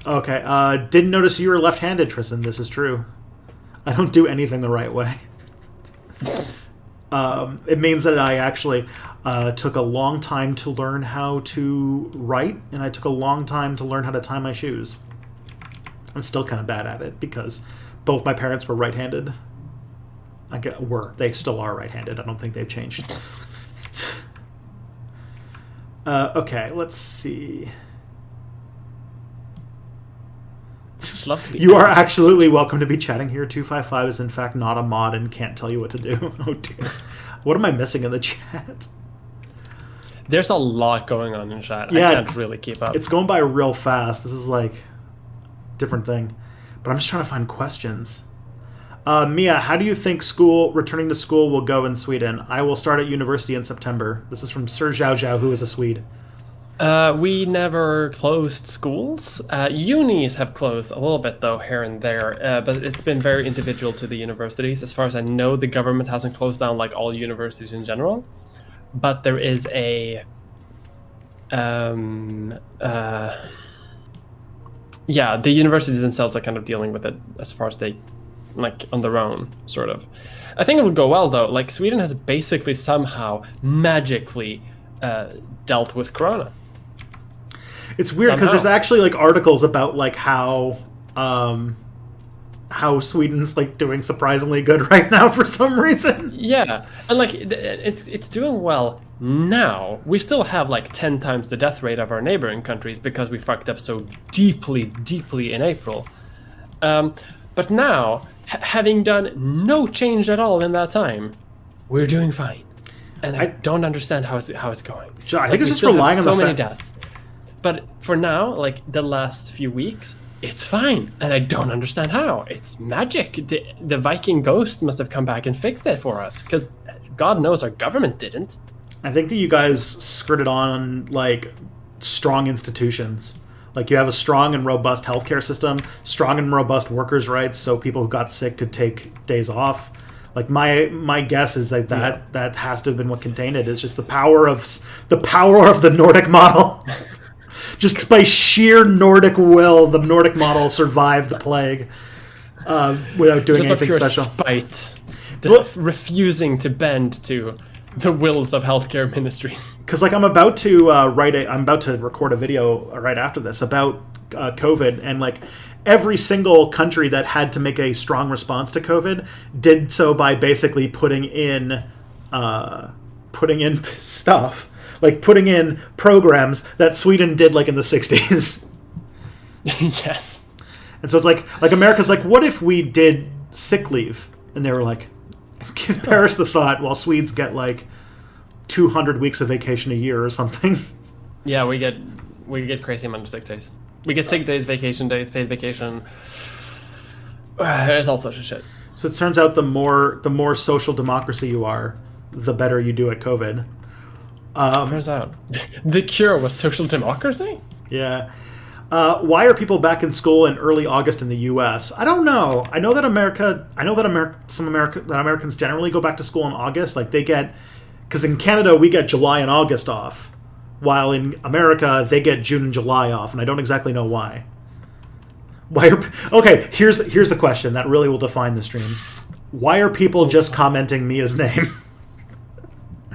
Okay. Didn't notice you were left-handed, Tristan. This is true. I don't do anything the right way. It means that I actually took a long time to learn how to write, and I took a long time to learn how to tie my shoes. I'm still kind of bad at it because both my parents were right-handed. They still are right-handed. I don't think they've changed. Okay, let's see. You are absolutely welcome to be chatting here. 255 is in fact not a mod and can't tell you what to do. Oh dear. What am I missing in the chat? There's a lot going on in chat. Yeah, I can't really keep up. It's going by real fast. This is like a different thing. But I'm just trying to find questions. Mia, how do you think returning to school will go in Sweden? I will start at university in September. This is from Sir Zhao Zhao, who is a Swede. We never closed schools. Unis have closed a little bit, though, here and there. But it's been very individual to the universities. As far as I know, the government hasn't closed down like all universities in general. But there is a... yeah, the universities themselves are kind of dealing with it as far as they... like on their own, sort of. I think it would go well, though. Like, Sweden has basically somehow magically dealt with Corona. It's weird because there's actually like articles about like how Sweden's like doing surprisingly good right now for some reason. Yeah, and like it's doing well now. We still have like 10 times the death rate of our neighboring countries because we fucked up so deeply in April. But now, having done no change at all in that time, we're doing fine. And I don't understand how it's going. I think it's just relying on so many deaths. But for now, like the last few weeks, it's fine, and I don't understand how. It's magic. The Viking ghost must have come back and fixed it for us, because God knows our government didn't. I think that you guys skirted on like strong institutions. Like you have a strong and robust healthcare system, strong and robust workers' rights, so people who got sick could take days off. Like my guess is that has to have been what contained it. Is just the power of the Nordic model. Just by sheer Nordic will, the Nordic model survived the plague without doing anything special. Spite, refusing to bend to the wills of healthcare ministries. Because like I'm about to record a video right after this about COVID, and like every single country that had to make a strong response to COVID did so by basically putting in stuff. Like putting in programs that Sweden did like in the 60s. Yes. And so it's like America's like, what if we did sick leave? And they were like, perish the thought, while Swedes get like 200 weeks of vacation a year or something. Yeah, we get crazy amount of sick days. We get sick days, vacation days, paid vacation. There's all sorts of shit. So it turns out the more social democracy you are, the better you do at COVID. Turns out the cure was social democracy. Yeah. Why are people back in school in early August in the U.S.? I don't know. I know that Americans generally go back to school in August. Like they get, because in Canada we get July and August off, while in America they get June and July off, and I don't exactly know why. Okay, here's the question that really will define the stream. Why are people just commenting Mia's name?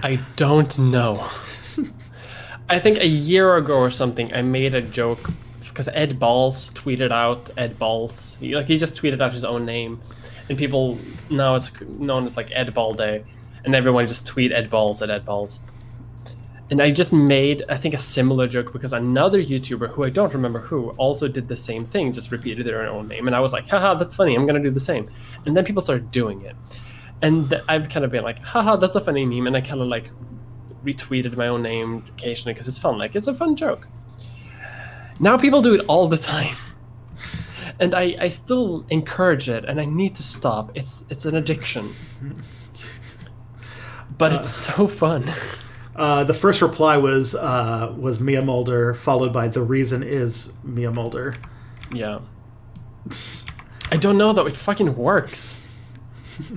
I don't know. I think a year ago or something, I made a joke because Ed Balls tweeted out Ed Balls. He just tweeted out his own name, and people now it's known as like Ed Ball Day, and everyone just tweet Ed Balls at Ed Balls. And I just made, I think, a similar joke because another YouTuber who I don't remember who also did the same thing, just repeated their own name, and I was like, haha, that's funny. I'm gonna do the same. And then people started doing it. And I've kind of been like, haha, that's a funny meme. And I kind of like retweeted my own name occasionally because it's fun. Like, it's a fun joke. Now people do it all the time. And I still encourage it, and I need to stop. It's an addiction. But it's so fun. The first reply was Mia Mulder, followed by the reason is Mia Mulder. Yeah. I don't know though. It fucking works.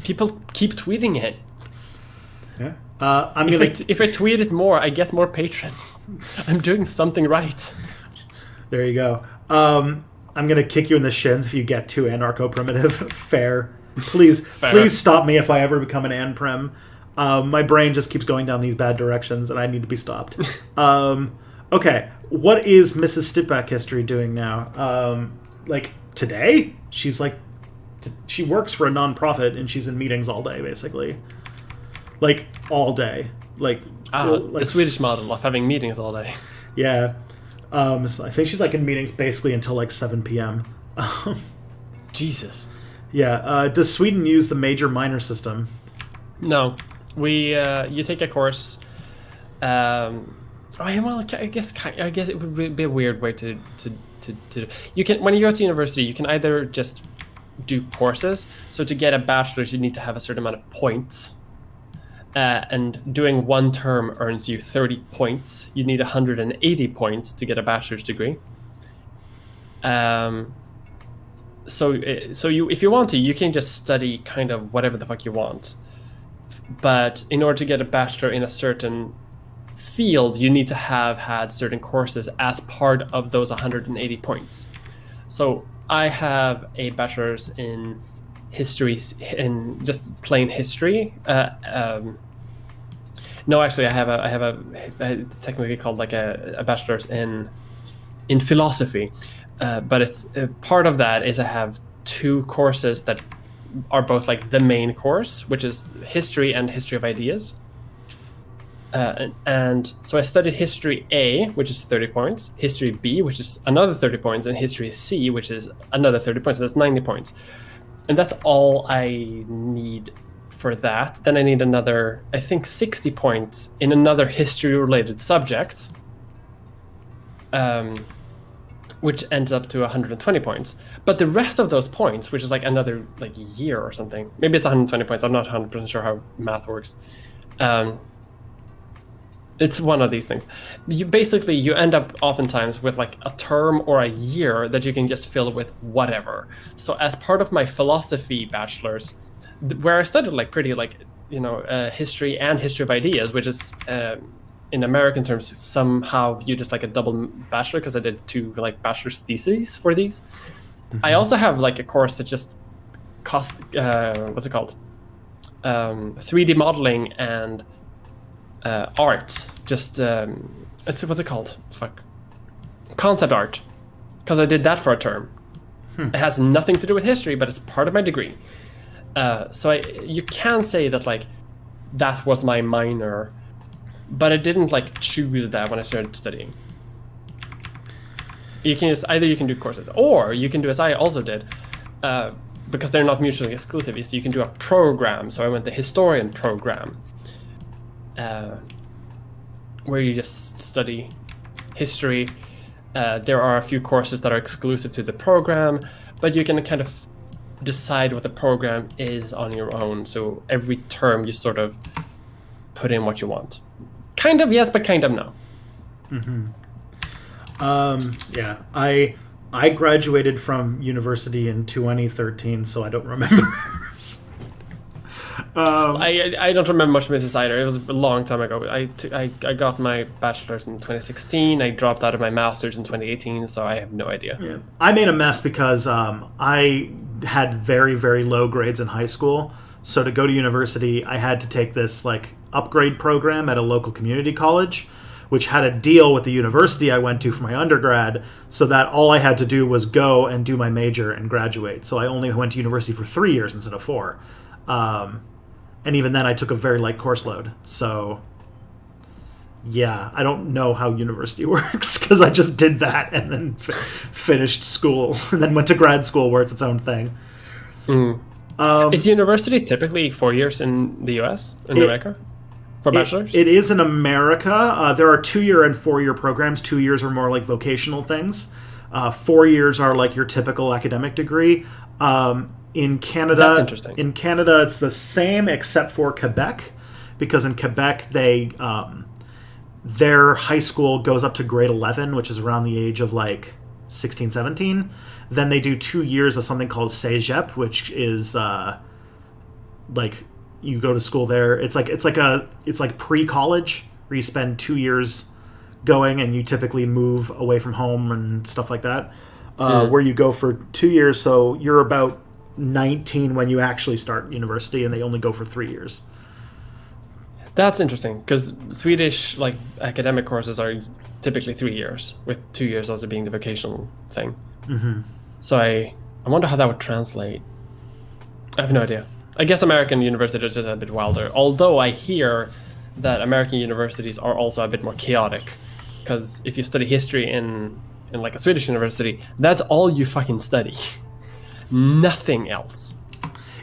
People keep tweeting it. Yeah. If I tweet it more, I get more patrons. I'm doing something right. There you go. I'm gonna kick you in the shins if you get too anarcho-primitive. Fair. Please stop me if I ever become an an-prim. My brain just keeps going down these bad directions, and I need to be stopped. Okay, what is Mrs. Stipback History doing now? Like today, she works for a non-profit, and she's in meetings all day, basically. Like all day. Like the Swedish model of having meetings all day. Yeah. So I think she's like in meetings basically until like 7 p.m. Jesus. Yeah. Does Sweden use the major-minor system? No. You take a course. I guess it would be a weird way to you can, when you go to university, you can either just do courses. So to get a bachelor's, you need to have a certain amount of points. And doing one term earns you 30 points. You need 180 points to get a bachelor's degree. So if you want to, you can just study kind of whatever the fuck you want. But in order to get a bachelor in a certain field, you need to have had certain courses as part of those 180 points. So I have a bachelor's in history, in just plain history. No, actually, I have a it's technically called like a bachelor's in philosophy. But it's part of that is I have two courses that are both like the main course, which is history and history of ideas. And so I studied history A, which is 30 points, history B, which is another 30 points, and history C, which is another 30 points. So that's 90 points. And that's all I need for that. Then I need another, I think, 60 points in another history-related subject, which ends up to 120 points. But the rest of those points, which is like another like year or something, maybe it's 120 points. I'm not 100% sure how math works. It's one of these things. You end up oftentimes with like a term or a year that you can just fill with whatever. So as part of my philosophy bachelor's, where I studied like pretty like, history and history of ideas, which is in American terms somehow viewed as like a double bachelor, because I did 2 like bachelor's theses for these. Mm-hmm. I also have like a course that just cost what's it called? 3D modeling and art, just what's it called? Concept art, because I did that for a term. It has nothing to do with history, but it's part of my degree. So you can say that like that was my minor, but I didn't like choose that when I started studying. You can you can do courses, or you can do as I also did, because they're not mutually exclusive. So you can do a program. So I went the historian program. Where you just study history. There are a few courses that are exclusive to the program, but you can kind of decide what the program is on your own. So every term you sort of put in what you want. Kind of yes, but kind of no. Mm-hmm. Yeah, I graduated from university in 2013, so I don't remember. I don't remember much of this either. It was a long time ago. I got my bachelor's in 2016. I dropped out of my master's in 2018, so I have no idea. Yeah. I made a mess because I had very, very low grades in high school. So to go to university, I had to take this like upgrade program at a local community college, which had a deal with the university I went to for my undergrad, so that all I had to do was go and do my major and graduate. So I only went to university for 3 years instead of 4. And even then, I took a very light course load. So, yeah, I don't know how university works, because I just did that and then finished school and then went to grad school, where it's its own thing. Is university typically 4 years in the US, in America, for bachelor's? It is in America. There are 2-year and 4-year programs. 2 years are more like vocational things. 4 years are like your typical academic degree. In Canada, that's interesting. In Canada, it's the same except for Quebec, because in Quebec they their high school goes up to grade 11, which is around the age of like 16, 17. Then they do 2 years of something called cégep, which is like you go to school there. It's like pre-college, where you spend 2 years going, and you typically move away from home and stuff like that. Where you go for 2 years, so you're about 19 when you actually start university, and they only go for 3 years. That's interesting, because Swedish like academic courses are typically 3 years, with 2 years also being the vocational thing. Mm-hmm. So I wonder how that would translate. I have no idea. I guess American universities are just a bit wilder, although I hear that American universities are also a bit more chaotic, because if you study history in like a Swedish university, that's all you fucking study. Nothing else.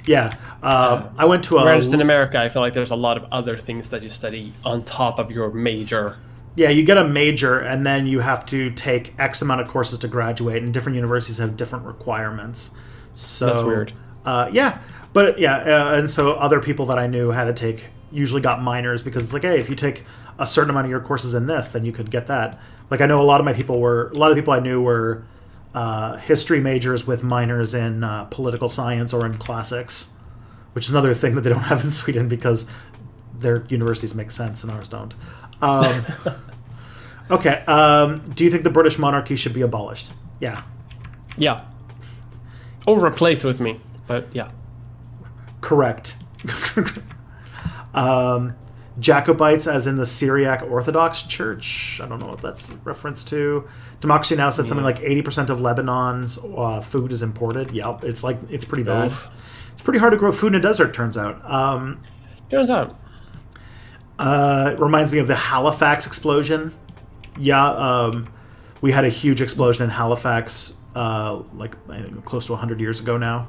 Yeah. I went to whereas in America, I feel like there's a lot of other things that you study on top of your major. Yeah, you get a major, and then you have to take X amount of courses to graduate, and different universities have different requirements. So that's weird. And so other people that I knew had to usually got minors, because it's like, hey, if you take a certain amount of your courses in this, then you could get that. Like, I know a lot of people I knew were history majors with minors in political science or in classics, which is another thing that they don't have in Sweden, because their universities make sense and ours don't. Okay. Do you think the British monarchy should be abolished? Yeah. Yeah. Or replaced with me, but yeah. Correct. Jacobites, as in the Syriac Orthodox Church. I don't know what that's a reference to. Democracy Now! Said something like 80% of Lebanon's food is imported. Yep, it's pretty bad. It's pretty hard to grow food in a desert, turns out. Turns out. It reminds me of the Halifax explosion. Yeah, we had a huge explosion in Halifax, I think close to 100 years ago now.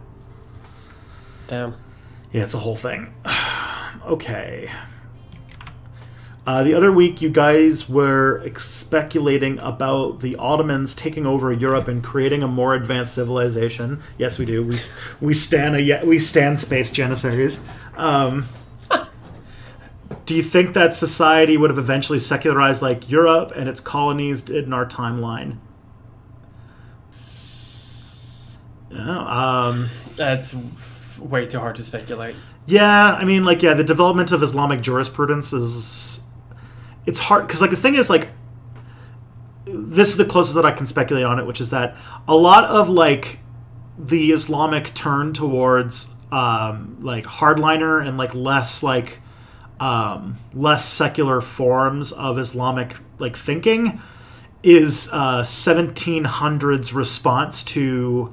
Damn. Yeah, it's a whole thing. Okay. The other week, you guys were speculating about the Ottomans taking over Europe and creating a more advanced civilization. Yes, we do. We stand space janissaries. Do you think that society would have eventually secularized like Europe and its colonies did in our timeline? Yeah, That's way too hard to speculate. yeah, I mean, the development of Islamic jurisprudence is... It's hard, because, the thing is, this is the closest that I can speculate on it, which is that a lot of, the Islamic turn towards, hardliner and, less secular forms of Islamic thinking is 1700s response to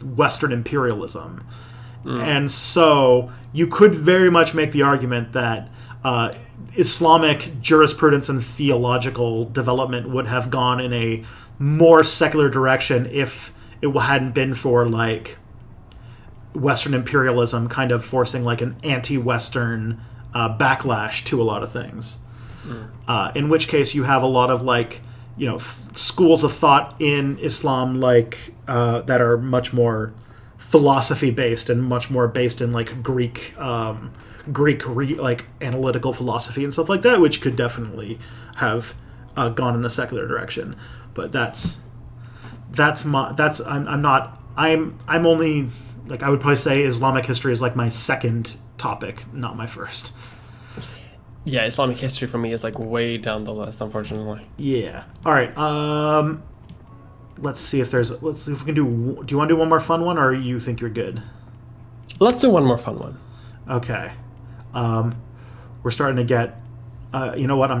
Western imperialism. And so you could very much make the argument that Islamic jurisprudence and theological development would have gone in a more secular direction if it hadn't been for Western imperialism kind of forcing an anti-Western backlash to a lot of things. In which case you have a lot of schools of thought in Islam that are much more philosophy based and much more based in Greek analytical philosophy and stuff like that, which could definitely have gone in a secular direction. But I'm only I would probably say Islamic history is my second topic, not my first. Yeah, Islamic history for me is way down the list, unfortunately. Yeah. All right. Let's see if we can do. Do you want to do one more fun one, or you think you're good? Let's do one more fun one. Okay. We're starting to get. You know what? I'm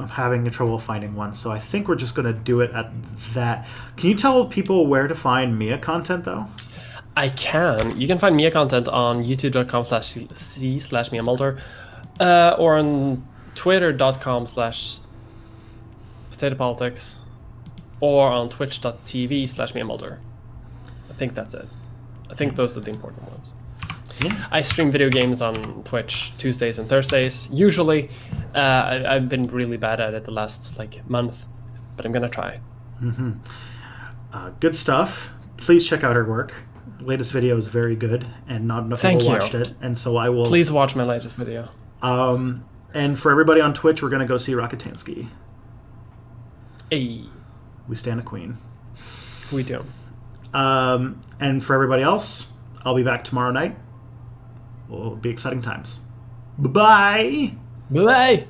having trouble finding one, so I think we're just going to do it at that. Can you tell people where to find Mia content, though? I can. You can find Mia content on youtube.com/c/Mia Mulder, or on twitter.com/potatopolitics, or on twitch.tv/Mia Mulder. I think that's it. I think those are the important ones. Yeah. I stream video games on Twitch Tuesdays and Thursdays. Usually, I've been really bad at it the last month, but I'm gonna try. Mm-hmm. Good stuff. Please check out her work. Latest video is very good, and not enough people watched it, and so I will. Please watch my latest video. And for everybody on Twitch, we're gonna go see Rocketansky. Hey, we stand a queen. We do. And for everybody else, I'll be back tomorrow night. Will be exciting times. Bye-bye. Bye.